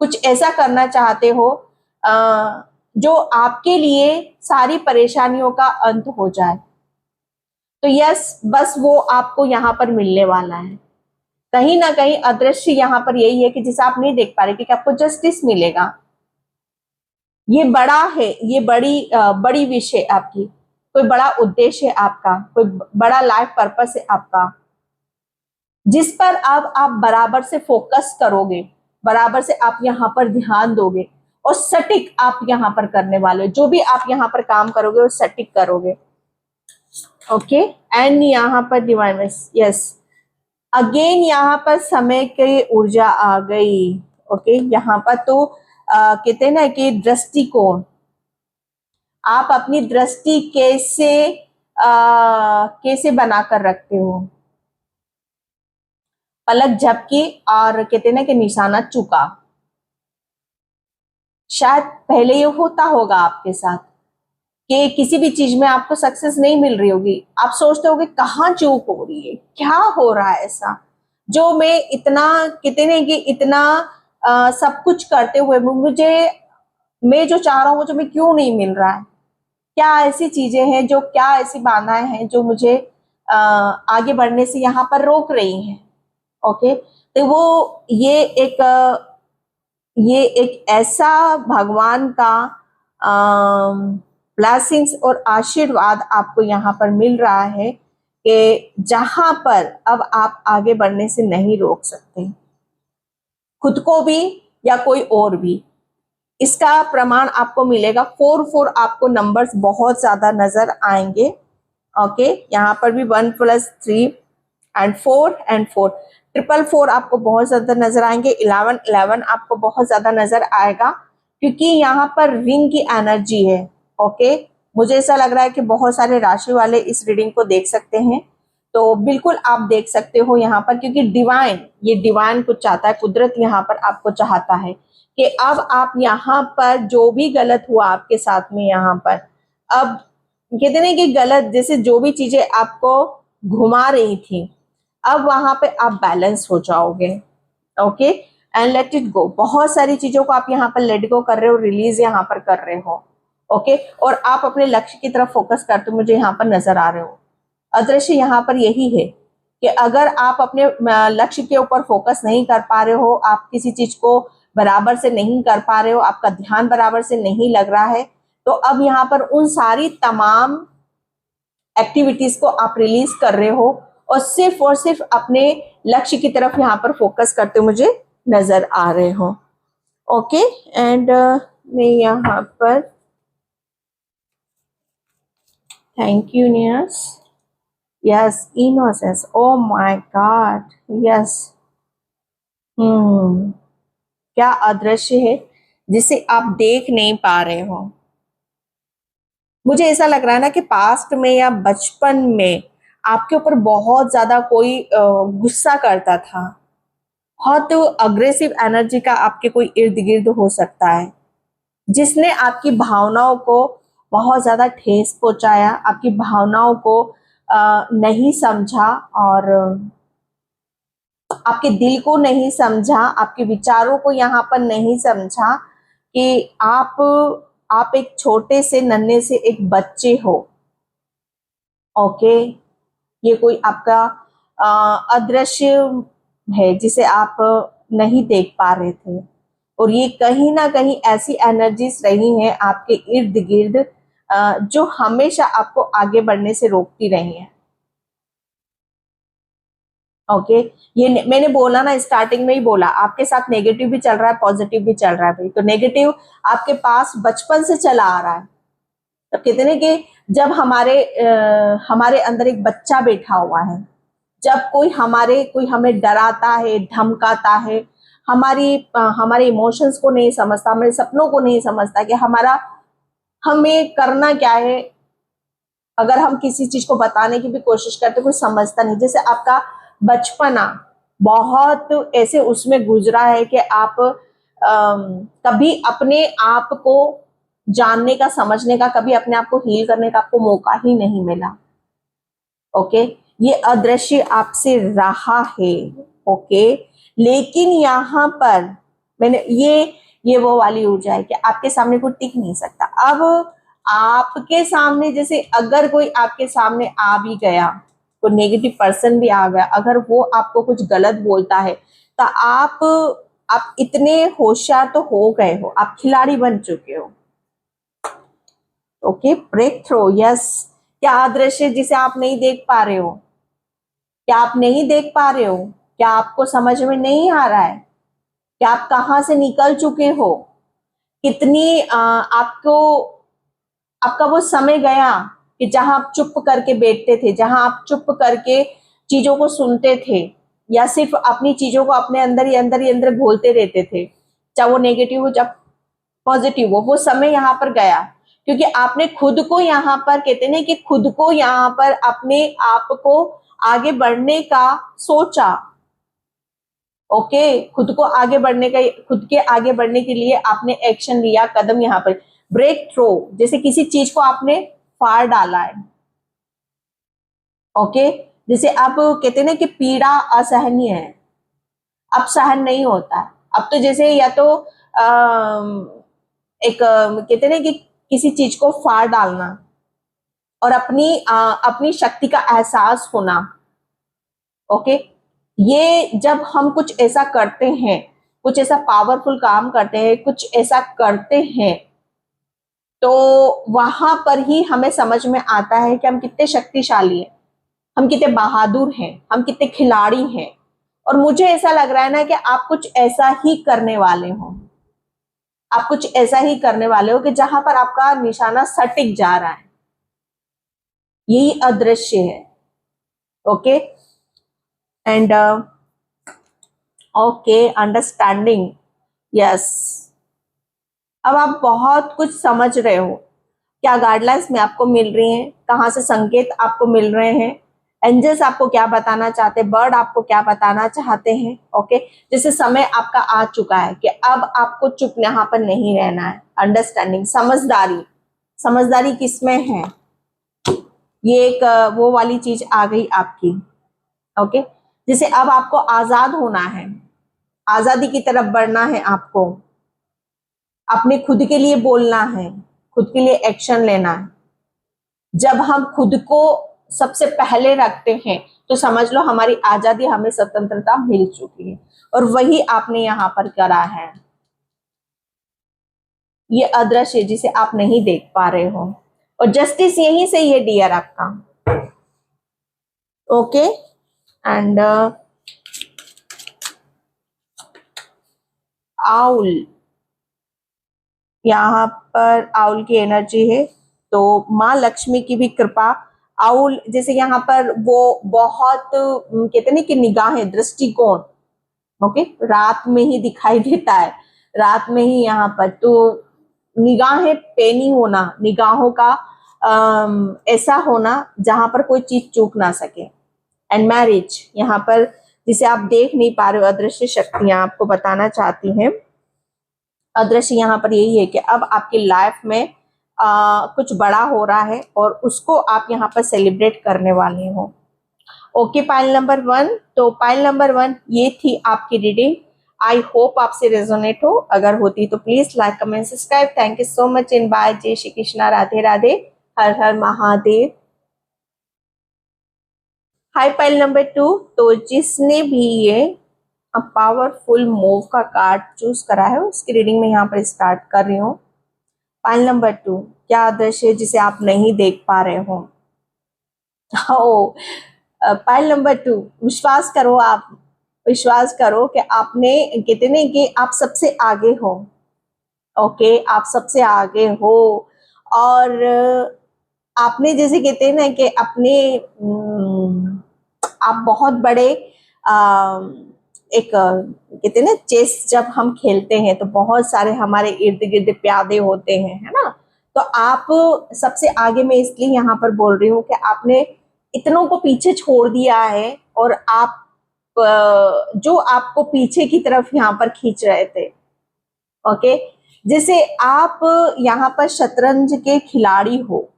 कुछ ऐसा करना चाहते हो जो आपके लिए सारी परेशानियों का अंत हो जाए। तो यस, बस वो आपको यहाँ पर मिलने वाला है। कहीं ना कहीं अदृश्य यहाँ पर यही है कि जिसे आप नहीं देख पा रहे कि आपको जस्टिस मिलेगा। ये बड़ा है, ये बड़ी विश है आपकी, कोई बड़ा उद्देश्य है आपका, कोई बड़ा लाइफ पर्पस है आपका, जिस पर अब आप बराबर से फोकस करोगे, बराबर से आप यहाँ पर ध्यान दोगे और सटीक आप यहाँ पर करने वाले हो। जो भी आप यहाँ पर काम करोगे वो सटीक करोगे। ओके, एंड यहाँ पर डिवाइन, यस, अगेन यहाँ पर समय की ऊर्जा आ गई। ओके, यहाँ पर तो कहते हैं ना कि दृष्टिकोण, आप अपनी दृष्टि कैसे बनाकर रखते हो। पलक झपकी और कहते हैं ना कि निशाना चुका। शायद पहले ये होता होगा आपके साथ कि किसी भी चीज में आपको सक्सेस नहीं मिल रही होगी, आप सोचते होगे कहाँ चूक हो रही है, क्या हो रहा है ऐसा, जो मैं इतना कहते ना कि इतना सब कुछ करते हुए मैं जो चाह रहा हूँ मुझे मैं क्यों नहीं मिल रहा है। क्या ऐसी चीजें हैं, जो क्या ऐसी बाधाएं हैं जो मुझे आगे बढ़ने से यहाँ पर रोक रही हैं। ओके, तो वो ये एक ऐसा भगवान का ब्लेसिंग्स और आशीर्वाद आपको यहाँ पर मिल रहा है कि जहां पर अब आप आगे बढ़ने से नहीं रोक सकते, खुद को भी या कोई और भी। इसका प्रमाण आपको मिलेगा। 4 आपको नंबर्स बहुत ज्यादा नजर आएंगे। ओके, यहाँ पर भी 1 + 3 एंड 4 एंड 4, 4 आपको बहुत ज्यादा नजर आएंगे। 11 आपको बहुत ज्यादा नजर आएगा क्योंकि यहाँ पर रिंग की एनर्जी है। ओके, मुझे ऐसा लग रहा है कि बहुत सारे राशि वाले इस रीडिंग को देख सकते हैं, तो बिल्कुल आप देख सकते हो यहाँ पर, क्योंकि ये डिवाइन कुछ चाहता है, कुदरत यहाँ पर आपको चाहता है कि अब आप यहाँ पर जो भी गलत हुआ आपके साथ में, यहाँ पर अब कहते नहीं कि गलत, जैसे जो भी चीजें आपको घुमा रही थी, अब वहां पे आप बैलेंस हो जाओगे। Okay, and let it go. बहुत सारी चीजों को आप यहाँ पर लेट गो कर रहे हो, रिलीज यहाँ पर कर रहे हो। ओके, और आप अपने लक्ष्य की तरफ फोकस करते मुझे यहाँ पर नजर आ रहे हो। अदृश्य यहाँ पर यही है कि अगर आप अपने लक्ष्य के ऊपर फोकस नहीं कर पा रहे हो, आप किसी चीज को बराबर से नहीं कर पा रहे हो, आपका ध्यान बराबर से नहीं लग रहा है, तो अब यहाँ पर उन सारी तमाम एक्टिविटीज को आप रिलीज कर रहे हो और सिर्फ अपने लक्ष्य की तरफ यहाँ पर फोकस करते मुझे नजर आ रहे हो। ओके, एंड मैं यहाँ पर thank you universe, yes, innocence, oh my God, yes. क्या अदृश्य है जिसे आप देख नहीं पा रहे हो। मुझे ऐसा लग रहा है ना कि पास्ट में या बचपन में आपके ऊपर बहुत ज्यादा कोई गुस्सा करता था, बहुत अग्रेसिव एनर्जी का आपके कोई इर्द गिर्द हो सकता है, जिसने आपकी भावनाओं को बहुत ज्यादा ठेस पहुंचाया, आपकी भावनाओं को नहीं समझा और आपके दिल को नहीं समझा, आपके विचारों को यहाँ पर नहीं समझा कि आप एक छोटे से नन्हे से एक बच्चे हो। ओके, ये कोई आपका अदृश्य है जिसे आप नहीं देख पा रहे थे, और ये कहीं ना कहीं ऐसी एनर्जीज रही हैं आपके इर्द गिर्द जो हमेशा आपको आगे बढ़ने से रोकती रही हैं। ओके, ये मैंने बोला ना, स्टार्टिंग में ही बोला, आपके साथ नेगेटिव भी चल रहा है, पॉजिटिव भी चल रहा है भाई। तो नेगेटिव आपके पास बचपन से चला आ रहा है। तब कहते हैं कि जब हमारे अंदर एक बच्चा बैठा हुआ है, जब कोई हमें डराता है, धमकाता है, हमारे इमोशंस को नहीं समझता, हमारे सपनों को नहीं समझता कि हमें करना क्या है, अगर हम किसी चीज को बताने की भी कोशिश करते कोई समझता नहीं। जैसे आपका बचपना बहुत ऐसे उसमें गुजरा है कि आप कभी अपने आप को जानने का, समझने का, कभी अपने आप को हील करने का आपको मौका ही नहीं मिला। ओके, ये अदृश्य आपसे रहा है। ओके, लेकिन यहाँ पर मैंने ये वो वाली ऊर्जा है कि आपके सामने कोई टिक नहीं सकता। अब आपके सामने जैसे अगर कोई आपके सामने आ भी गया, कोई नेगेटिव पर्सन भी आ गया, अगर वो आपको कुछ गलत बोलता है तो आप इतने होशियार तो हो गए हो, आप खिलाड़ी बन चुके हो। Okay, breakthrough, yes. क्या अदृश्य जिसे आप नहीं देख पा रहे हो? क्या आप नहीं देख पा रहे हो? क्या आपको समझ में नहीं आ रहा है? क्या आप कहां से निकल चुके हो? कितनी आपको आपका वो समय गया कि जहां आप चुप करके बैठते थे, जहां आप चुप करके चीजों को सुनते थे, या सिर्फ अपनी चीजों को अपने अंदर ही अंदर घोलते रहते थे, चाहे वो नेगेटिव हो चाहे पॉजिटिव हो, वो समय यहाँ पर गया क्योंकि आपने खुद को यहाँ पर, कहते हैं कि खुद को यहाँ पर अपने आप को आगे बढ़ने का सोचा। ओके, खुद को आगे बढ़ने का, खुद के आगे बढ़ने के लिए आपने एक्शन लिया, कदम यहाँ पर ब्रेक थ्रो, जैसे किसी चीज को आपने फाड़ डाला है। ओके, जैसे आप कहते हैं ना कि पीड़ा असहनीय है, अब सहन नहीं होता है। अब तो जैसे या तो एक कहते हैं ना कि किसी चीज को फाड़ डालना और अपनी शक्ति का एहसास होना। ओके, ये जब हम कुछ ऐसा करते हैं, कुछ ऐसा पावरफुल काम करते हैं, कुछ ऐसा करते हैं, तो वहां पर ही हमें समझ में आता है कि हम कितने शक्तिशाली हैं, हम कितने बहादुर हैं, हम कितने खिलाड़ी हैं। और मुझे ऐसा लग रहा है ना कि आप कुछ ऐसा ही करने वाले हो, आप कुछ ऐसा ही करने वाले हो कि जहां पर आपका निशाना सटिक जा रहा है। यही अदृश्य है। Okay, and okay, understanding, yes. अब आप बहुत कुछ समझ रहे हो, क्या गाइडलाइंस में आपको मिल रही हैं, कहाँ से संकेत आपको मिल रहे हैं, एंजल्स आपको क्या बताना चाहते हैं, बर्ड आपको क्या बताना चाहते हैं। ओके, जैसे समय आपका आ चुका है कि अब आपको चुप यहाँ पर नहीं रहना है। अंडरस्टैंडिंग, समझदारी, समझदारी किसमें है? ये एक वो वाली चीज आ गई आपकी। ओके, जैसे अब आपको आजाद होना है, आजादी की तरफ बढ़ना है, आपको अपने खुद के लिए बोलना है, खुद के लिए एक्शन लेना है। जब हम खुद को सबसे पहले रखते हैं तो समझ लो हमारी आजादी, हमें स्वतंत्रता मिल चुकी है। और वही आपने यहाँ पर करा है। ये अदृश्य जिसे आप नहीं देख पा रहे हो, और जस्टिस यहीं से ये डियर आपका। ओके, एंड आउल, यहाँ पर आउल की एनर्जी है, तो माँ लक्ष्मी की भी कृपा। आउल जैसे यहाँ पर वो बहुत कहते हैं कि निगाहें, दृष्टिकोण, ओके, रात में ही दिखाई देता है, रात में ही यहाँ पर तो निगाहें पेनी होना, निगाहों का ऐसा होना जहां पर कोई चीज चूक ना सके। एंड मैरिज यहाँ पर जिसे आप देख नहीं पा रहे हो, अदृश्य शक्तियां आपको बताना चाहती हैं। अदृश्य यहाँ पर यही है कि अब आपकी लाइफ में कुछ बड़ा हो रहा है और उसको आप यहाँ पर सेलिब्रेट करने वाले हो। ओके, पाइल नंबर 1, तो पाइल नंबर 1 ये थी आपकी रीडिंग। आई होप आपसे रेजोनेट हो, अगर होती तो please like comment subscribe. Thank you so much in by. जय श्री कृष्णा, राधे राधे, हर हर महादेव। हाई पाइल नंबर 2, तो जिसने भी ये पावरफुल मूव का कार्ड चूज करा है उसकी रीडिंग में यहाँ पर स्टार्ट कर रही हूँ। पाइल नंबर 2, क्या आदर्श है जिसे आप नहीं देख पा रहे हो? पाइल नंबर 2, विश्वास करो, आप विश्वास करो कि आपने, कहते नहीं कि आप सबसे आगे हो। ओके, आप सबसे आगे हो, और आपने जैसे कहते हैं ना कि अपने आप बहुत बड़े एक कहते हैं ना, चेस जब हम खेलते हैं तो बहुत सारे हमारे इर्द गिर्द प्यादे होते हैं, है ना। तो आप सबसे आगे में इसलिए यहाँ पर बोल रही हूँ कि आपने इतनों को पीछे छोड़ दिया है, और आप जो आपको पीछे की तरफ यहाँ पर खींच रहे थे। ओके, जैसे आप यहाँ पर शतरंज के खिलाड़ी हो,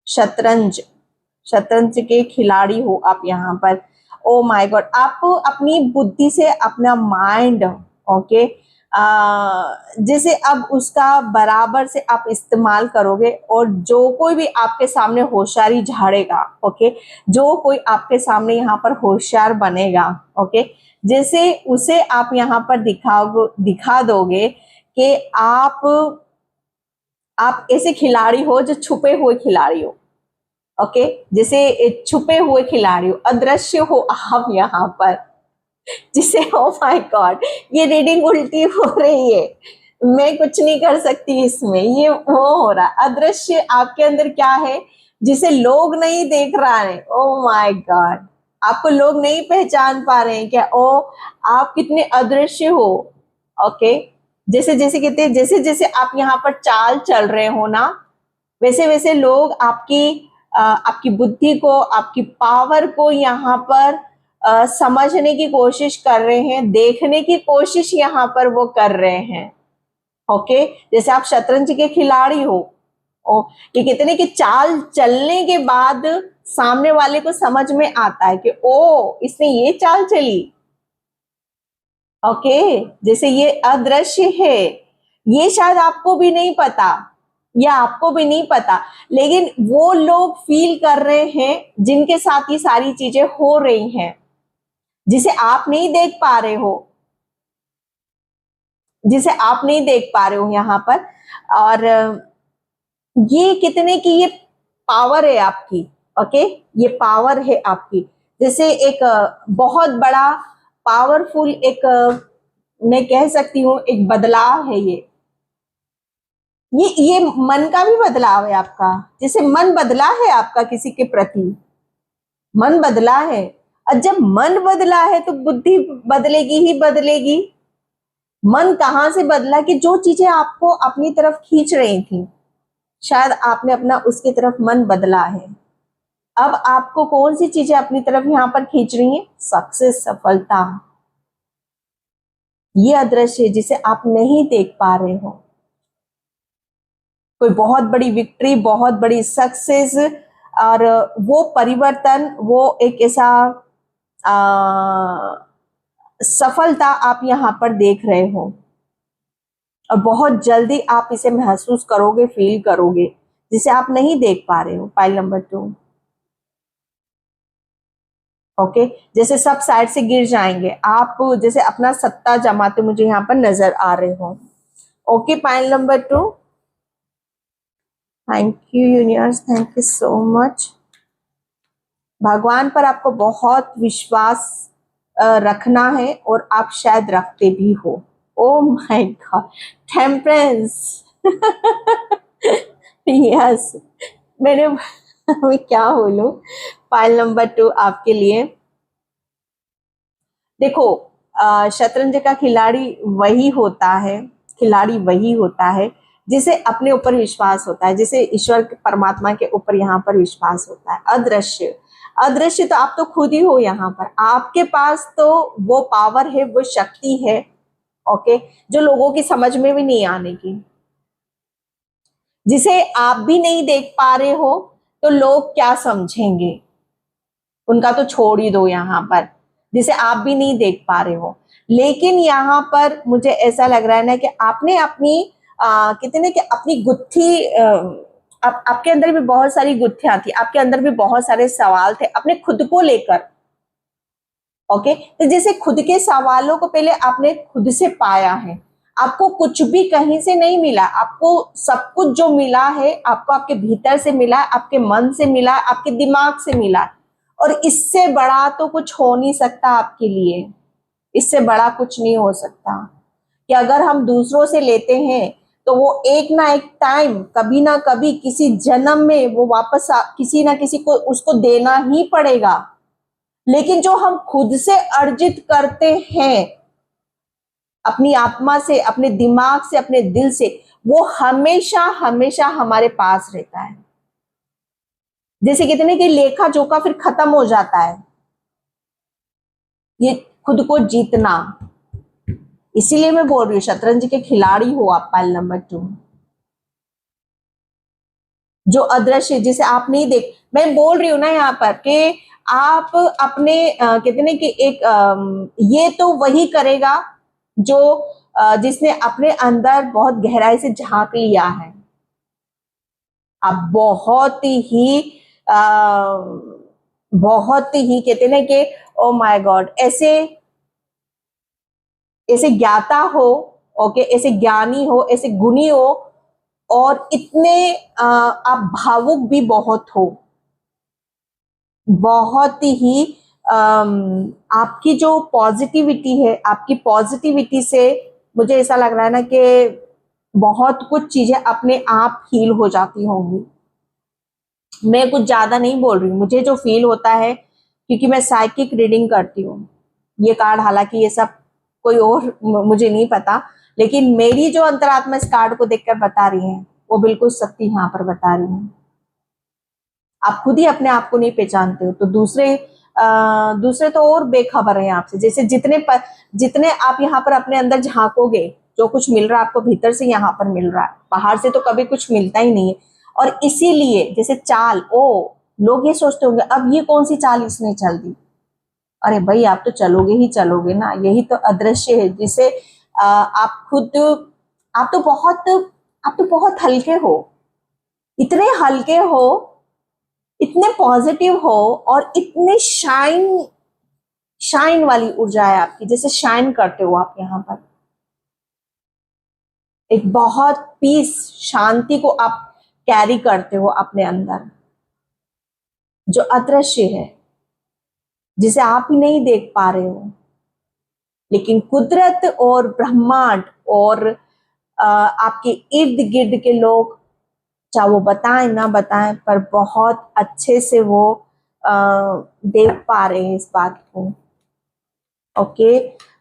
शतरंज शतरंज के खिलाड़ी हो आप यहाँ पर। ओ माय गॉड, आप अपनी बुद्धि से अपना माइंड, ओके, जैसे अब उसका बराबर से आप इस्तेमाल करोगे और जो कोई भी आपके सामने होशियारी झाड़ेगा, ओके, जो कोई आपके सामने यहाँ पर होशियार बनेगा, ओके, जैसे उसे आप यहाँ पर दिखा दोगे कि आप ऐसे खिलाड़ी हो जो छुपे हुए खिलाड़ी हो, ओके, जैसे छुपे हुए खिलाड़ी हो, अदृश्य हो आप यहाँ पर, जिसे ओ माय गॉड ये रीडिंग उल्टी हो रही है, मैं कुछ नहीं कर सकती इसमें, ये वो हो रहा है, अदृश्य आपके अंदर क्या है जिसे लोग नहीं देख रहा है, ओ माय गॉड, आपको लोग नहीं पहचान पा रहे हैं क्या, ओ आप कितने अदृश्य हो, ओके, जैसे जैसे कहते हैं, जैसे जैसे आप यहाँ पर चाल चल रहे हो ना, वैसे वैसे लोग आपकी बुद्धि को, आपकी पावर को यहाँ पर समझने की कोशिश कर रहे हैं, देखने की कोशिश यहाँ पर वो कर रहे हैं, ओके, जैसे आप शतरंज के खिलाड़ी हो, ये कितने की चाल चलने के बाद सामने वाले को समझ में आता है कि ओ इसने ये चाल चली, ओके, जैसे ये अदृश्य है, ये शायद आपको भी नहीं पता, या आपको भी नहीं पता, लेकिन वो लोग फील कर रहे हैं जिनके साथ ये सारी चीजें हो रही हैं, जिसे आप नहीं देख पा रहे हो, जिसे आप नहीं देख पा रहे हो यहाँ पर, और ये कितने की ये पावर है आपकी, ओके, ये पावर है आपकी, जैसे एक बहुत बड़ा पावरफुल एक मैं कह सकती हूँ एक बदलाव है ये मन का भी बदलाव है आपका, जैसे मन बदला है आपका किसी के प्रति, मन बदला है, और जब मन बदला है तो बुद्धि बदलेगी ही बदलेगी, मन कहाँ से बदला कि जो चीजें आपको अपनी तरफ खींच रही थी, शायद आपने अपना उसकी तरफ मन बदला है, अब आपको कौन सी चीजें अपनी तरफ यहाँ पर खींच रही हैं, सक्सेस, सफलता, ये अदृश्य जिसे आप नहीं देख पा रहे हो, कोई बहुत बड़ी विक्ट्री, बहुत बड़ी सक्सेस, और वो परिवर्तन, वो एक ऐसा सफलता आप यहाँ पर देख रहे हो, और बहुत जल्दी आप इसे महसूस करोगे, फील करोगे, जिसे आप नहीं देख पा रहे हो। पाइल नंबर 2, ओके, जैसे सब साइड से गिर जाएंगे, आप जैसे अपना सत्ता जमाते मुझे यहाँ पर नजर आ रहे हो, okay, pile number 2, thank you universe, thank you so much. भगवान पर आपको बहुत विश्वास रखना है, और आप शायद रखते भी हो, oh my God, temperance, yes, मेरे मैं क्या बोलूं, पाइल नंबर 2 आपके लिए, देखो शतरंज का खिलाड़ी वही होता है जिसे अपने ऊपर विश्वास होता है, जिसे ईश्वर परमात्मा के ऊपर यहाँ पर विश्वास होता है। अदृश्य तो आप तो खुद ही हो, यहाँ पर आपके पास तो वो पावर है, वो शक्ति है, ओके, जो लोगों की समझ में भी नहीं आने की, जिसे आप भी नहीं देख पा रहे हो, तो लोग क्या समझेंगे, उनका तो छोड़ ही दो यहाँ पर, जिसे आप भी नहीं देख पा रहे हो, लेकिन यहाँ पर मुझे ऐसा लग रहा है ना कि आपने अपनी कितने कि अपनी गुत्थी, आपके अंदर भी बहुत सारी गुत्थियां थी, आपके अंदर भी बहुत सारे सवाल थे अपने खुद को लेकर, ओके, तो जैसे खुद के सवालों को पहले आपने खुद से पाया है, आपको कुछ भी कहीं से नहीं मिला, आपको सब कुछ जो मिला है आपको आपके भीतर से मिला, आपके मन से मिला, आपके दिमाग से मिला, और इससे बड़ा तो कुछ हो नहीं सकता आपके लिए, इससे बड़ा कुछ नहीं हो सकता, कि अगर हम दूसरों से लेते हैं तो वो एक ना एक टाइम, कभी ना कभी, किसी जन्म में वो वापस किसी ना किसी को उसको देना ही पड़ेगा, लेकिन जो हम खुद से अर्जित करते हैं अपनी आत्मा से, अपने दिमाग से, अपने दिल से, वो हमेशा हमेशा हमारे पास रहता है, जैसे कितने की लेखा जोखा फिर खत्म हो जाता है, ये खुद को जीतना, इसीलिए मैं बोल रही हूँ शतरंज के खिलाड़ी हो आप, पाइल नंबर 2, जो अदृश्य जिसे आप नहीं देख, मैं बोल रही हूँ ना यहाँ पर कि आप अपने कितने कि एक ये तो वही करेगा जो जिसने अपने अंदर बहुत गहराई से झांक लिया है। आप बहुत ही कहते ना कि ओ माय गॉड, ऐसे ऐसे ज्ञाता हो, ओके, ऐसे ज्ञानी हो, ऐसे गुणी हो, और इतने आप भावुक भी बहुत हो। बहुत ही आपकी जो पॉजिटिविटी है, आपकी पॉजिटिविटी से मुझे ऐसा लग रहा है ना कि बहुत कुछ चीजें अपने आप हील हो जाती होंगी। मैं कुछ ज्यादा नहीं बोल रही हूँ, मुझे जो फील होता है, क्योंकि मैं साइकिक रीडिंग करती हूँ। ये कार्ड, हालांकि ये सब कोई और मुझे नहीं पता, लेकिन मेरी जो अंतरात्मा इस कार्ड को देखकर बता रही है वो बिल्कुल सत्य यहाँ पर बता रही है। आप खुद ही अपने आप को नहीं पहचानते हो तो दूसरे तो और बेखबर हैं आपसे। जैसे जितने आप यहाँ पर अपने अंदर झांकोगे, जो कुछ मिल रहा है आपको भीतर से यहाँ पर मिल रहा है, बाहर से तो कभी कुछ मिलता ही नहीं है। और इसीलिए जैसे चाल, लोग ये सोचते होंगे अब ये कौन सी चाल इसने चल दी। अरे भाई, आप तो चलोगे ही चलोगे ना, यही तो अदृश्य है जिसे आप खुद, आप तो बहुत हल्के हो, इतने हल्के हो, इतने पॉजिटिव हो, और इतने शाइन वाली ऊर्जा है आपकी, जैसे शाइन करते हो आप यहाँ पर। एक बहुत पीस, शांति को आप कैरी करते हो अपने अंदर, जो अदृश्य है, जिसे आप ही नहीं देख पा रहे हो, लेकिन कुदरत और ब्रह्मांड और आपके इर्द गिर्द के लोग, चाहे वो बताएं ना बताएं, पर बहुत अच्छे से वो देख पा रहे हैं इस बात को। ओके,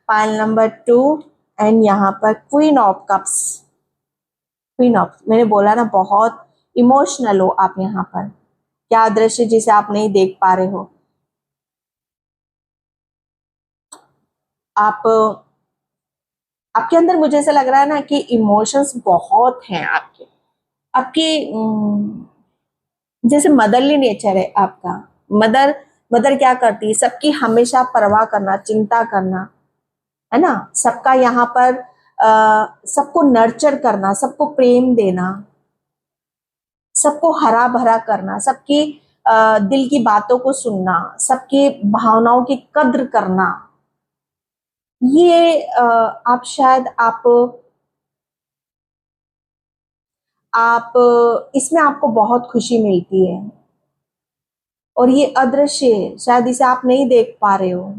पाइल नंबर 2, एंड यहाँ पर queen of cups. Queen of, मैंने बोला ना बहुत इमोशनल हो आप यहाँ पर। क्या दृश्य जिसे आप नहीं देख पा रहे हो। आपके अंदर मुझे ऐसा लग रहा है ना कि इमोशंस बहुत हैं आपके, जैसे मदरली नेचर है आपका। मदर क्या करती है, सबकी हमेशा परवाह करना, चिंता करना, है ना, सबका यहाँ पर सबको नर्चर करना, सबको प्रेम देना, सबको हरा भरा करना, सबकी दिल की बातों को सुनना, सबकी भावनाओं की कद्र करना। ये आप शायद आप इसमें आपको बहुत खुशी मिलती है, और ये अदृश्य है, शायद इसे आप नहीं देख पा रहे हो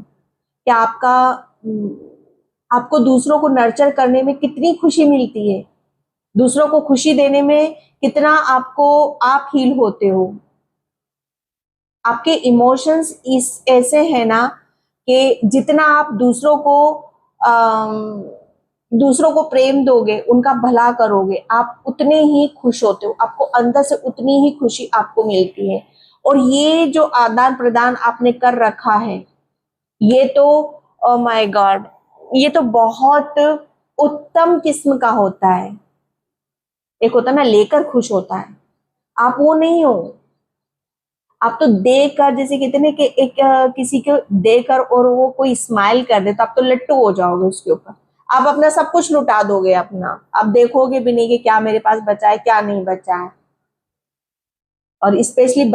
कि आपको दूसरों को नर्चर करने में कितनी खुशी मिलती है, दूसरों को खुशी देने में कितना आप हील होते हो। आपके इमोशंस ऐसे हैं ना कि जितना आप दूसरों को प्रेम दोगे, उनका भला करोगे, आप उतने ही खुश होते हो, आपको अंदर से उतनी ही खुशी आपको मिलती है। और ये जो आदान प्रदान आपने कर रखा है, ये तो ओ माय गॉड, ये तो बहुत उत्तम किस्म का होता है। एक होता है ना लेकर खुश होता है, आप वो नहीं हो। आप तो देकर, जैसे कहते हैं कि किसी को देकर और वो कोई स्माइल कर दे तो आप तो लट्टू हो जाओगे उसके ऊपर, आप अपना सब कुछ लुटा दोगे अपना, आप देखोगे भी नहीं कि क्या मेरे पास बचा है क्या नहीं बचा है। और स्पेशली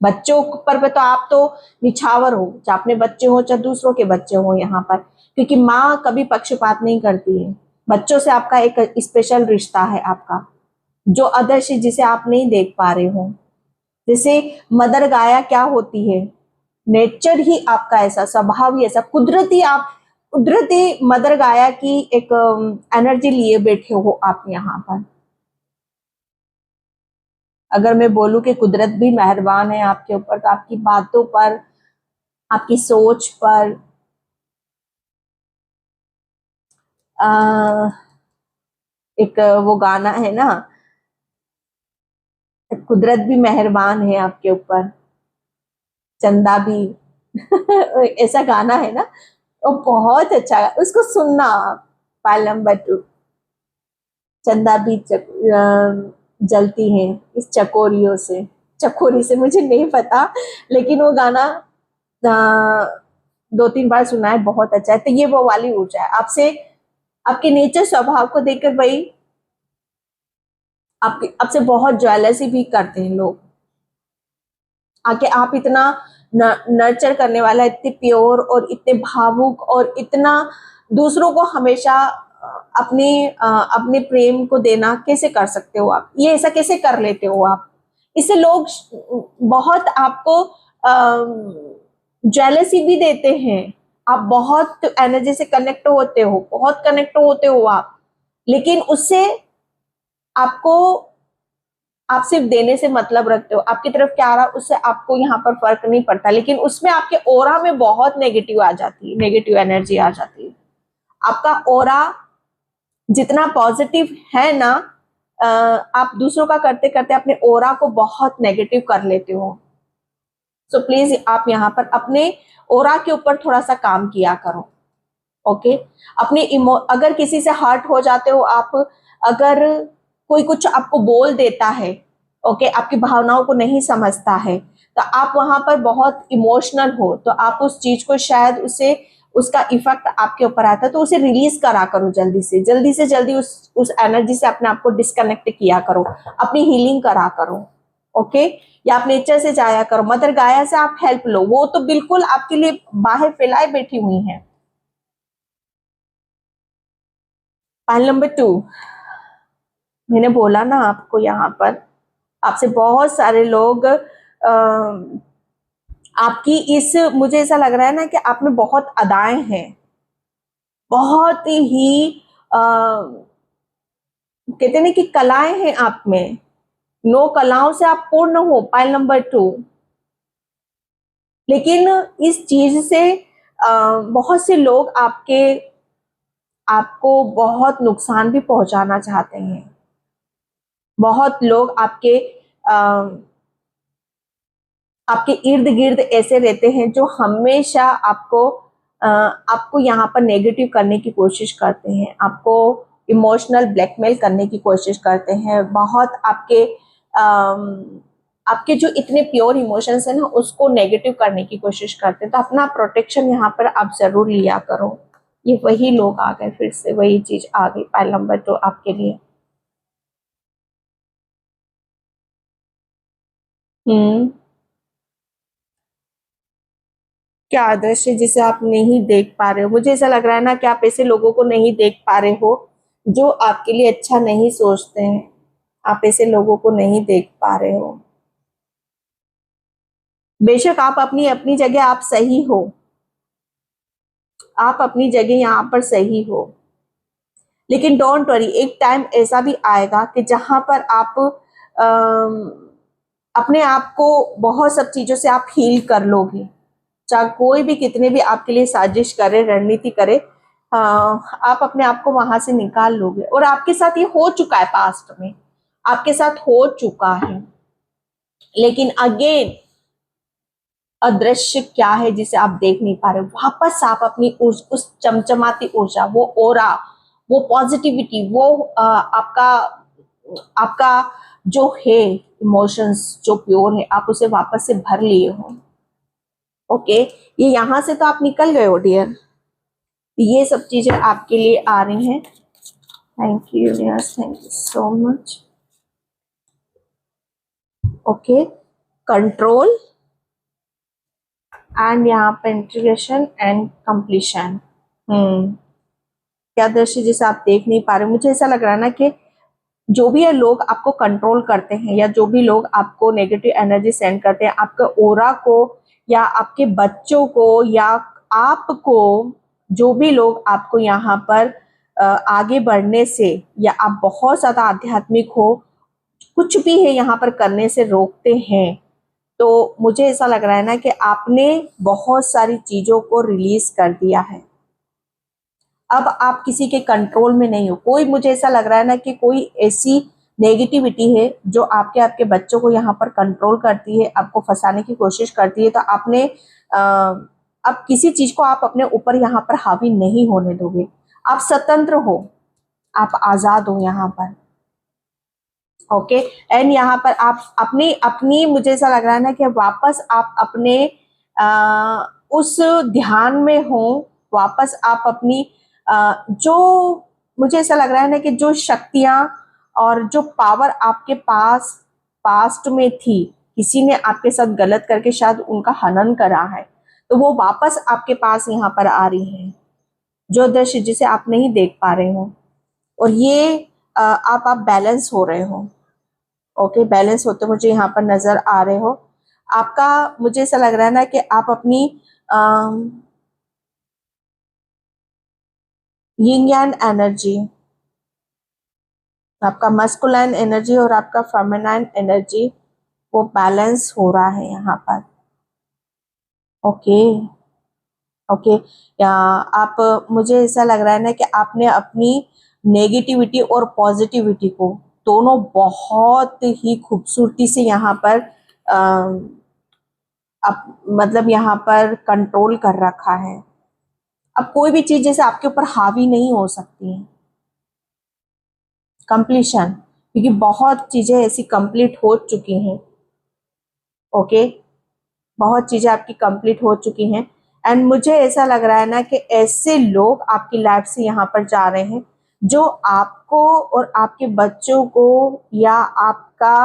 बच्चों पर तो आप तो निछावर हो, चाहे अपने बच्चे हो चाहे दूसरों के बच्चे हो यहाँ पर, क्योंकि माँ कभी पक्षपात नहीं करती है। बच्चों से आपका एक स्पेशल रिश्ता है आपका, जो अदृश्य, जिसे आप नहीं देख पा रहे हो। जैसे मदर गाया क्या होती है, नेचर ही आपका ऐसा, स्वभाव ही ऐसा, कुदरती मदर गाया की एक एनर्जी लिए बैठे हो आप यहाँ पर। अगर मैं बोलूं कि कुदरत भी मेहरबान है आपके ऊपर, तो आपकी बातों पर, आपकी सोच पर एक वो गाना है ना, कुदरत भी मेहरबान है आपके ऊपर, चंदा भी ऐसा गाना है ना, वो बहुत अच्छा है, उसको सुनना आप। फाइल नंबर 2, चंदा भी जलती हैं इस चकोरी से मुझे नहीं पता, लेकिन वो गाना 2-3 बार सुना है, बहुत अच्छा है। तो ये वो वाली ऊर्जा है आपसे, आपके नेचर स्वभाव को देखकर भाई आपसे बहुत ज्वेलसी भी करते हैं लोग। आके आप इतना नर्चर करने वाला, इतने प्योर और इतने भावुक और इतना दूसरों को हमेशा अपने प्रेम को देना कैसे कर सकते हो आप? ये ऐसा कैसे कर लेते हो आप? इससे लोग बहुत आपको जेलसी भी देते हैं। आप बहुत एनर्जी से कनेक्ट होते हो, बहुत कनेक्ट होते हो आप, लेकिन उससे आपको, आप सिर्फ देने से मतलब रखते हो। आपकी तरफ क्या आ रहा है उससे आपको यहाँ पर फर्क नहीं पड़ता, लेकिन उसमें आपके ओरा में बहुत नेगेटिव आ जाती है, नेगेटिव एनर्जी आ जाती है। आपका ओरा जितना पॉजिटिव है ना, आप दूसरों का करते करते अपने ओरा को बहुत नेगेटिव कर लेते हो। सो प्लीज आप यहाँ पर अपने ओरा के ऊपर थोड़ा सा काम किया करो। ओके, अपने अगर किसी से हर्ट हो जाते हो आप, अगर कोई कुछ आपको बोल देता है, ओके, आपकी भावनाओं को नहीं समझता है, तो आप वहां पर बहुत इमोशनल हो, तो आप उस चीज को शायद उसका इफेक्ट आपके ऊपर आता है, तो उसे रिलीज करा करो जल्दी से जल्दी उस एनर्जी से अपने आप को डिस्कनेक्ट किया करो, अपनी हीलिंग करा करो। ओके, या आप नेचर से जाया करो, मदर गाया से आप हेल्प लो, वो तो बिल्कुल आपके लिए बाहर फैलाए बैठी हुई हैं। पाइल नंबर 2, मैंने बोला ना आपको, यहाँ पर आपसे बहुत सारे लोग आपकी मुझे ऐसा लग रहा है ना कि आप में बहुत अदाएं हैं, बहुत ही कहते हैं कि कलाएं हैं आप में, 9 कलाओं से आप पूर्ण हो, पाइल नंबर 2। लेकिन इस चीज से बहुत से लोग आपको बहुत नुकसान भी पहुंचाना चाहते हैं। बहुत लोग आपके इर्द गिर्द ऐसे रहते हैं जो हमेशा आपको यहाँ पर नेगेटिव करने की कोशिश करते हैं, आपको इमोशनल ब्लैकमेल करने की कोशिश करते हैं, बहुत आपके जो इतने प्योर इमोशंस है ना उसको नेगेटिव करने की कोशिश करते हैं। तो अपना प्रोटेक्शन यहाँ पर आप जरूर लिया करो। ये वही लोग आ गए, फिर से वही चीज आ गई, पाइल नंबर 2 आपके लिए। हम्म, क्या आदर्श है जिसे आप नहीं देख पा रहे हो? मुझे ऐसा लग रहा है ना कि आप ऐसे लोगों को नहीं देख पा रहे हो जो आपके लिए अच्छा नहीं सोचते हैं। आप ऐसे लोगों को नहीं देख पा रहे हो। बेशक आप अपनी अपनी जगह आप सही हो, आप अपनी जगह यहाँ पर सही हो, लेकिन डोंट वरी, एक टाइम ऐसा भी आएगा कि जहां पर आप अपने आप को बहुत सब चीजों से आप हील कर लोगे। चाहे कोई भी कितने भी आपके लिए साजिश करे, रणनीति करे, आप अपने आप को वहां से निकाल लोगे। और आपके साथ ये हो चुका है, पास्ट में आपके साथ हो चुका है। लेकिन अगेन अदृश्य क्या है जिसे आप देख नहीं पा रहे, वापस आप अपनी उस चमचमाती ऊर्जा, वो ओरा, वो पॉजिटिविटी, वो आपका आपका जो है इमोशंस जो प्योर है, आप उसे वापस से भर लिए हो। ओके, ये यहां से तो आप निकल गए हो डियर। ये सब चीजें आपके लिए आ रही हैं। Thank you universe, thank you so much. Okay, control and यहाँ पे इंटीग्रेशन एंड कंप्लीशन। क्या दृश्य जिसे आप देख नहीं पा रहे? मुझे ऐसा लग रहा है ना कि जो भी है लोग आपको कंट्रोल करते हैं, या जो भी लोग आपको नेगेटिव एनर्जी सेंड करते हैं, आपके ओरा को या आपके बच्चों को या आपको, जो भी लोग आपको यहाँ पर आगे बढ़ने से, या आप बहुत ज्यादा आध्यात्मिक हो, कुछ भी है यहाँ पर करने से रोकते हैं, तो मुझे ऐसा लग रहा है ना कि आपने बहुत सारी चीजों को रिलीज कर दिया है। अब आप किसी के कंट्रोल में नहीं हो। कोई, मुझे ऐसा लग रहा है ना कि कोई ऐसी नेगेटिविटी है जो आपके बच्चों को यहाँ पर कंट्रोल करती है, आपको फंसाने की कोशिश करती है। तो आपने अब किसी चीज को आप अपने ऊपर यहाँ पर हावी नहीं होने दोगे। आप स्वतंत्र हो, आप आजाद हो यहाँ पर। ओके, एंड यहाँ पर आप अपनी अपनी मुझे ऐसा लग रहा है ना कि वापस आप अपने उस ध्यान में हो, वापस आप अपनी जो मुझे ऐसा लग रहा है ना कि जो शक्तियां और जो पावर आपके पास पास्ट में थी, किसी ने आपके साथ गलत करके शायद उनका हनन करा है, तो वो वापस आपके पास यहाँ पर आ रही है, जो दृश्य जिसे आप नहीं देख पा रहे हो। और ये आप बैलेंस हो रहे हो। ओके, बैलेंस होते मुझे यहाँ पर नजर आ रहे हो। आपका मुझे ऐसा लग रहा है ना कि आप अपनी यिंग यांग एनर्जी, आपका मस्कुलाइन एनर्जी और आपका फेमिनाइन एनर्जी वो बैलेंस हो रहा है यहाँ पर। ओके ओके, या आप, मुझे ऐसा लग रहा है ना कि आपने अपनी नेगेटिविटी और पॉजिटिविटी को दोनों बहुत ही खूबसूरती से यहाँ पर आप मतलब यहाँ पर कंट्रोल कर रखा है। अब कोई भी चीज जैसे आपके ऊपर हावी नहीं हो सकती है। कंप्लीशन, क्योंकि बहुत चीजें ऐसी कंप्लीट हो चुकी हैं। ओके, बहुत चीजें आपकी कंप्लीट हो चुकी हैं। एंड मुझे ऐसा लग रहा है ना कि ऐसे लोग आपकी लाइफ से यहाँ पर जा रहे हैं जो आपको और आपके बच्चों को या आपका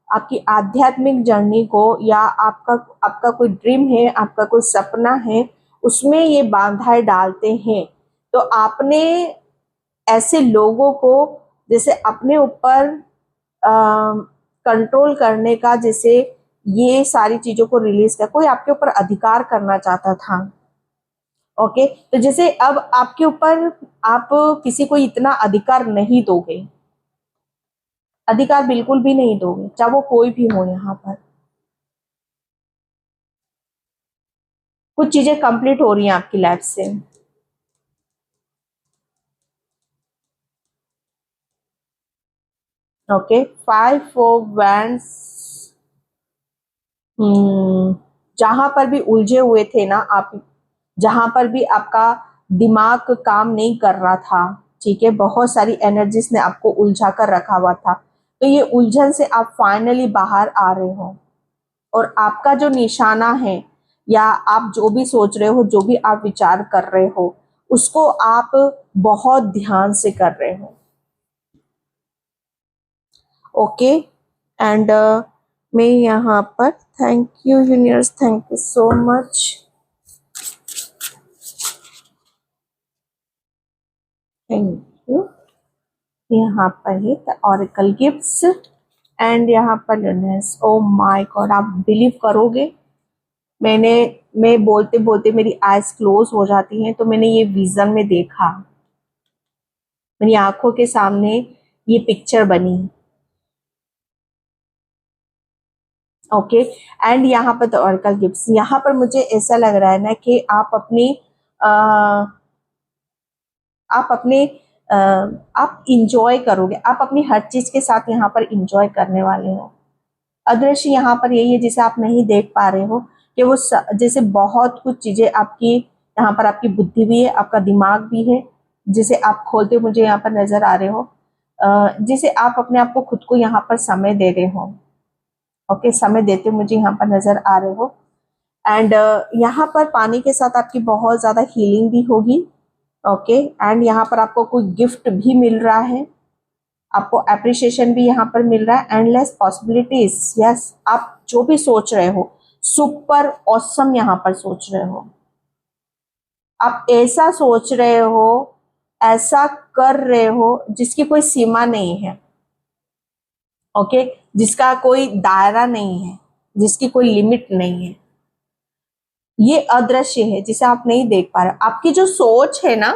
आपकी आध्यात्मिक जर्नी को या आपका आपका कोई ड्रीम है, आपका कोई सपना है, उसमें ये बाधाएं डालते हैं। तो आपने ऐसे लोगों को जैसे अपने ऊपर कंट्रोल करने का, जैसे ये सारी चीजों को रिलीज कर, कोई आपके ऊपर अधिकार करना चाहता था। ओके, तो जैसे अब आपके ऊपर आप किसी को इतना अधिकार नहीं दोगे, अधिकार बिल्कुल भी नहीं दोगे, चाहे वो कोई भी हो। यहाँ पर कुछ चीजें कंप्लीट हो रही हैं आपकी लाइफ से। Okay, 5 of wands. जहां पर भी उलझे हुए थे ना आप, जहां पर भी आपका दिमाग काम नहीं कर रहा था, ठीक है, बहुत सारी एनर्जीज ने आपको उलझा कर रखा हुआ था, तो ये उलझन से आप फाइनली बाहर आ रहे हो। और आपका जो निशाना है या आप जो भी सोच रहे हो, जो भी आप विचार कर रहे हो, उसको आप बहुत ध्यान से कर रहे हो। ओके, एंड मैं यहाँ पर, thank you universe, thank you so much, thank you. यहाँ पर है द ऑरेकल गिफ्ट्स एंड यहाँ पर यूनिवर्स। ओ माय गॉड, आप बिलीव करोगे, मैं बोलते बोलते मेरी आईज क्लोज हो जाती हैं, तो मैंने ये विजन में देखा, मेरी आंखों के सामने ये पिक्चर बनी। ओके, एंड यहाँ पर द ऑरेकल गिफ्ट्स, यहाँ पर मुझे ऐसा लग रहा है ना कि आप अपनी आप अपने आप इंजॉय करोगे, आप अपनी हर चीज के साथ यहाँ पर इंजॉय करने वाले हो। अदृश्य यहाँ पर यही है जिसे आप नहीं देख पा रहे हो, कि वो जैसे बहुत कुछ चीजें आपकी यहाँ पर, आपकी बुद्धि भी है, आपका दिमाग भी है, जिसे आप खोलते मुझे यहाँ पर नजर आ रहे हो, जिसे आप अपने आप को खुद को यहाँ पर समय दे रहे हो। ओके, समय देते मुझे यहाँ पर नजर आ रहे हो। एंड यहाँ पर पानी के साथ आपकी बहुत ज्यादा हीलिंग भी होगी। ओके, एंड यहाँ पर आपको कोई गिफ्ट भी मिल रहा है, आपको अप्रिशिएशन भी यहाँ पर मिल रहा है। एंडलेस पॉसिबिलिटीज, यस, आप जो भी सोच रहे हो सुपर ऑसम यहाँ पर सोच रहे हो, आप ऐसा सोच रहे हो, ऐसा कर रहे हो जिसकी कोई सीमा नहीं है। ओके, जिसका कोई दायरा नहीं है, जिसकी कोई लिमिट नहीं है। ये अदृश्य है जिसे आप नहीं देख पा रहे। आपकी जो सोच है ना,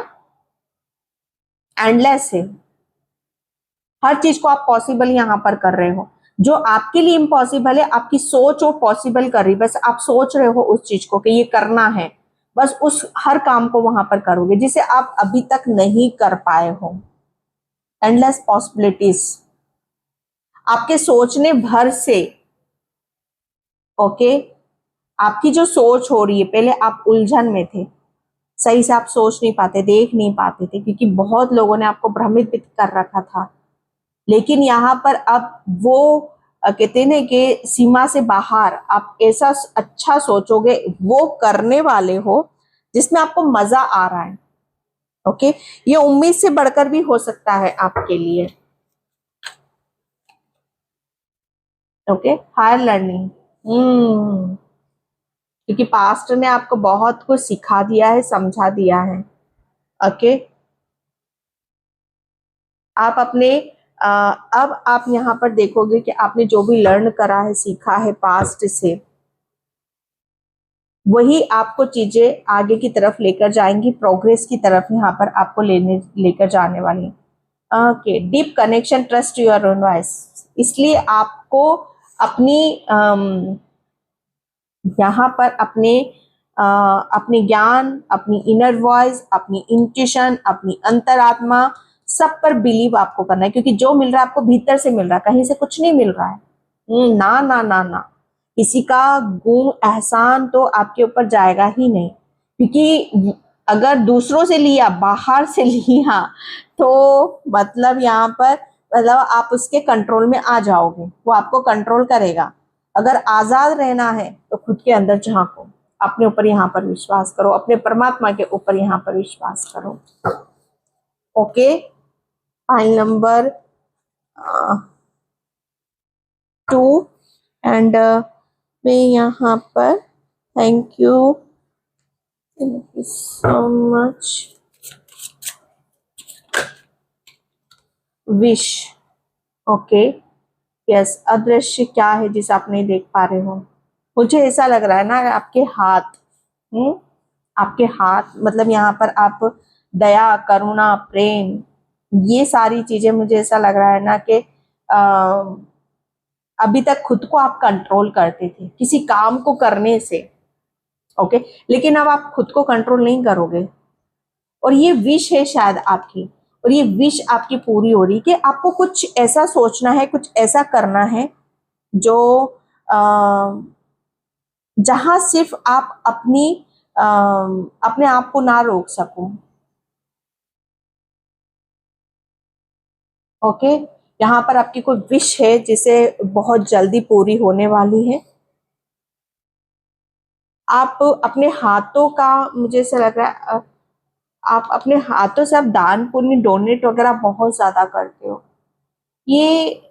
एंडलेस है, हर चीज को आप पॉसिबल यहाँ पर कर रहे हो। जो आपके लिए इम्पॉसिबल है, आपकी सोच वो पॉसिबल कर रही, बस आप सोच रहे हो उस चीज को कि ये करना है, बस उस हर काम को वहां पर करोगे जिसे आप अभी तक नहीं कर पाए हो। एंडलेस पॉसिबिलिटीज आपके सोचने भर से। ओके, आपकी जो सोच हो रही है, पहले आप उलझन में थे, सही से आप सोच नहीं पाते, देख नहीं पाते थे, क्योंकि बहुत लोगों ने आपको भ्रमित कर रखा था। लेकिन यहाँ पर अब वो कहते हैं कि सीमा से बाहर आप ऐसा अच्छा सोचोगे, वो करने वाले हो जिसमें आपको मजा आ रहा है। ओके, ये उम्मीद से बढ़कर भी हो सकता है आपके लिए। Okay, higher learning. क्योंकि पास्ट ने आपको बहुत कुछ सिखा दिया है, समझा दिया है। ओके, आप अपने अब आप यहाँ पर देखोगे कि आपने जो भी लर्न करा है, सीखा है पास्ट से, वही आपको चीजें आगे की तरफ लेकर जाएंगी, प्रोग्रेस की तरफ यहाँ पर आपको लेकर जाने वाली। Okay, deep connection, trust your own voice. इसलिए आपको अपनी यहाँ पर अपने ज्ञान, अपनी इनर वॉइस, अपनी इंट्यूशन, अपनी अंतरात्मा, सब पर बिलीव आपको करना है, क्योंकि जो मिल रहा है आपको भीतर से मिल रहा है, कहीं से कुछ नहीं मिल रहा है। ना ना ना ना, किसी का गुण एहसान तो आपके ऊपर जाएगा ही नहीं, क्योंकि अगर दूसरों से लिया, बाहर से लिया, तो मतलब यहाँ पर मतलब आप उसके कंट्रोल में आ जाओगे, वो आपको कंट्रोल करेगा। अगर आजाद रहना है तो खुद के अंदर झांको, अपने ऊपर यहाँ पर विश्वास करो, अपने परमात्मा के ऊपर यहाँ पर विश्वास करो। ओके, फाइल नंबर 2 एंड मैं यहाँ पर thank you so much wish. Okay, yes, अदृश्य क्या है जिसे आप नहीं देख पा रहे हो? मुझे ऐसा लग रहा है ना, आपके हाथ, आपके हाथ, मतलब यहाँ पर आप दया, करुणा, प्रेम, ये सारी चीजें, मुझे ऐसा लग रहा है ना कि अभी तक खुद को आप कंट्रोल करते थे किसी काम को करने से। ओके, लेकिन अब आप खुद को कंट्रोल नहीं करोगे, और ये विश है शायद आपकी, और ये विश आपकी पूरी हो रही कि आपको कुछ ऐसा सोचना है, कुछ ऐसा करना है जो जहां सिर्फ आप अपने आप को ना रोक सको। ओके, यहाँ पर आपकी कोई विश है जिसे बहुत जल्दी पूरी होने वाली है। आप अपने हाथों का, मुझे ऐसा लग रहा है आप अपने हाथों से आप दान पुण्य, डोनेट वगैरह बहुत ज्यादा करते हो। ये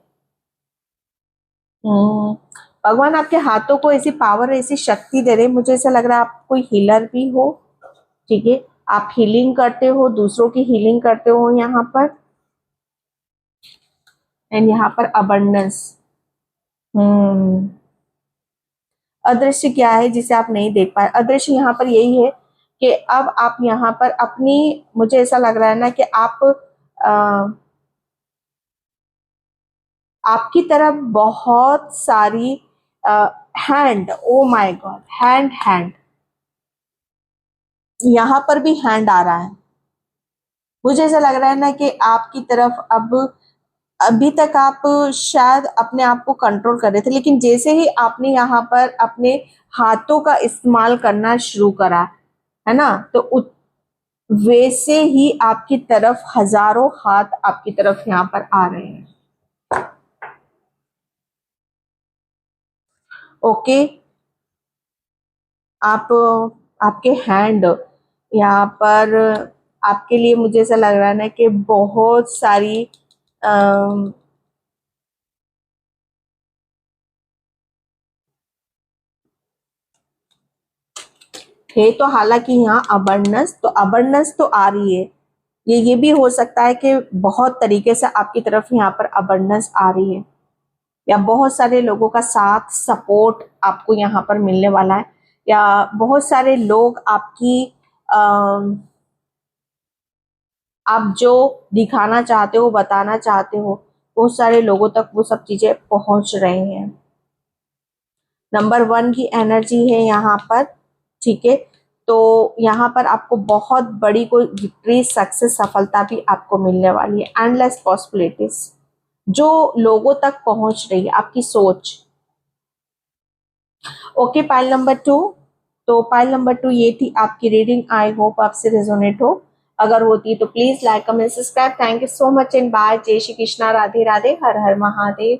भगवान आपके हाथों को ऐसी पावर, ऐसी शक्ति दे रहे, मुझे ऐसा लग रहा है आप कोई हीलर भी हो। ठीक है, आप हीलिंग करते हो, दूसरों की हीलिंग करते हो यहाँ पर, एंड यहाँ पर अबंडेंस। अदृश्य क्या है जिसे आप नहीं देख पाए? अदृश्य यहाँ पर यही है कि अब आप यहाँ पर अपनी, मुझे ऐसा लग रहा है ना कि आपकी तरफ बहुत सारी hand, oh my God, hand यहाँ पर भी हैंड आ रहा है। मुझे ऐसा लग रहा है ना कि आपकी तरफ अब, अभी तक आप शायद अपने आप को कंट्रोल कर रहे थे, लेकिन जैसे ही आपने यहाँ पर अपने हाथों का इस्तेमाल करना शुरू करा है ना, तो वैसे ही आपकी तरफ हजारों हाथ आपकी तरफ यहाँ पर आ रहे हैं। ओके, आप आपके हैंड यहाँ पर आपके लिए, मुझे ऐसा लग रहा है ना कि बहुत सारी है तो, हालांकि यहाँ अबंडेंस तो आ रही है। ये भी हो सकता है कि बहुत तरीके से आपकी तरफ यहाँ पर अबंडेंस आ रही है, या बहुत सारे लोगों का साथ, सपोर्ट आपको यहाँ पर मिलने वाला है, या बहुत सारे लोग आपकी आप जो दिखाना चाहते हो, बताना चाहते हो, बहुत सारे लोगों तक वो सब चीजें पहुंच रही हैं। नंबर 1 की एनर्जी है यहाँ पर। ठीक है, तो यहाँ पर आपको बहुत बड़ी कोई विक्ट्री, सक्सेस, सफलता भी आपको मिलने वाली है। एंडलेस पॉसिबिलिटीज जो लोगों तक पहुंच रही है, आपकी सोच। Okay, pile number 2। तो पाइल नंबर 2 ये थी आपकी रीडिंग। आई होप आपसे रेजोनेट हो। अगर होती है तो please like, comment, subscribe. Thank you so much and bye. जय श्री कृष्णा, राधे राधे, हर हर महादेव।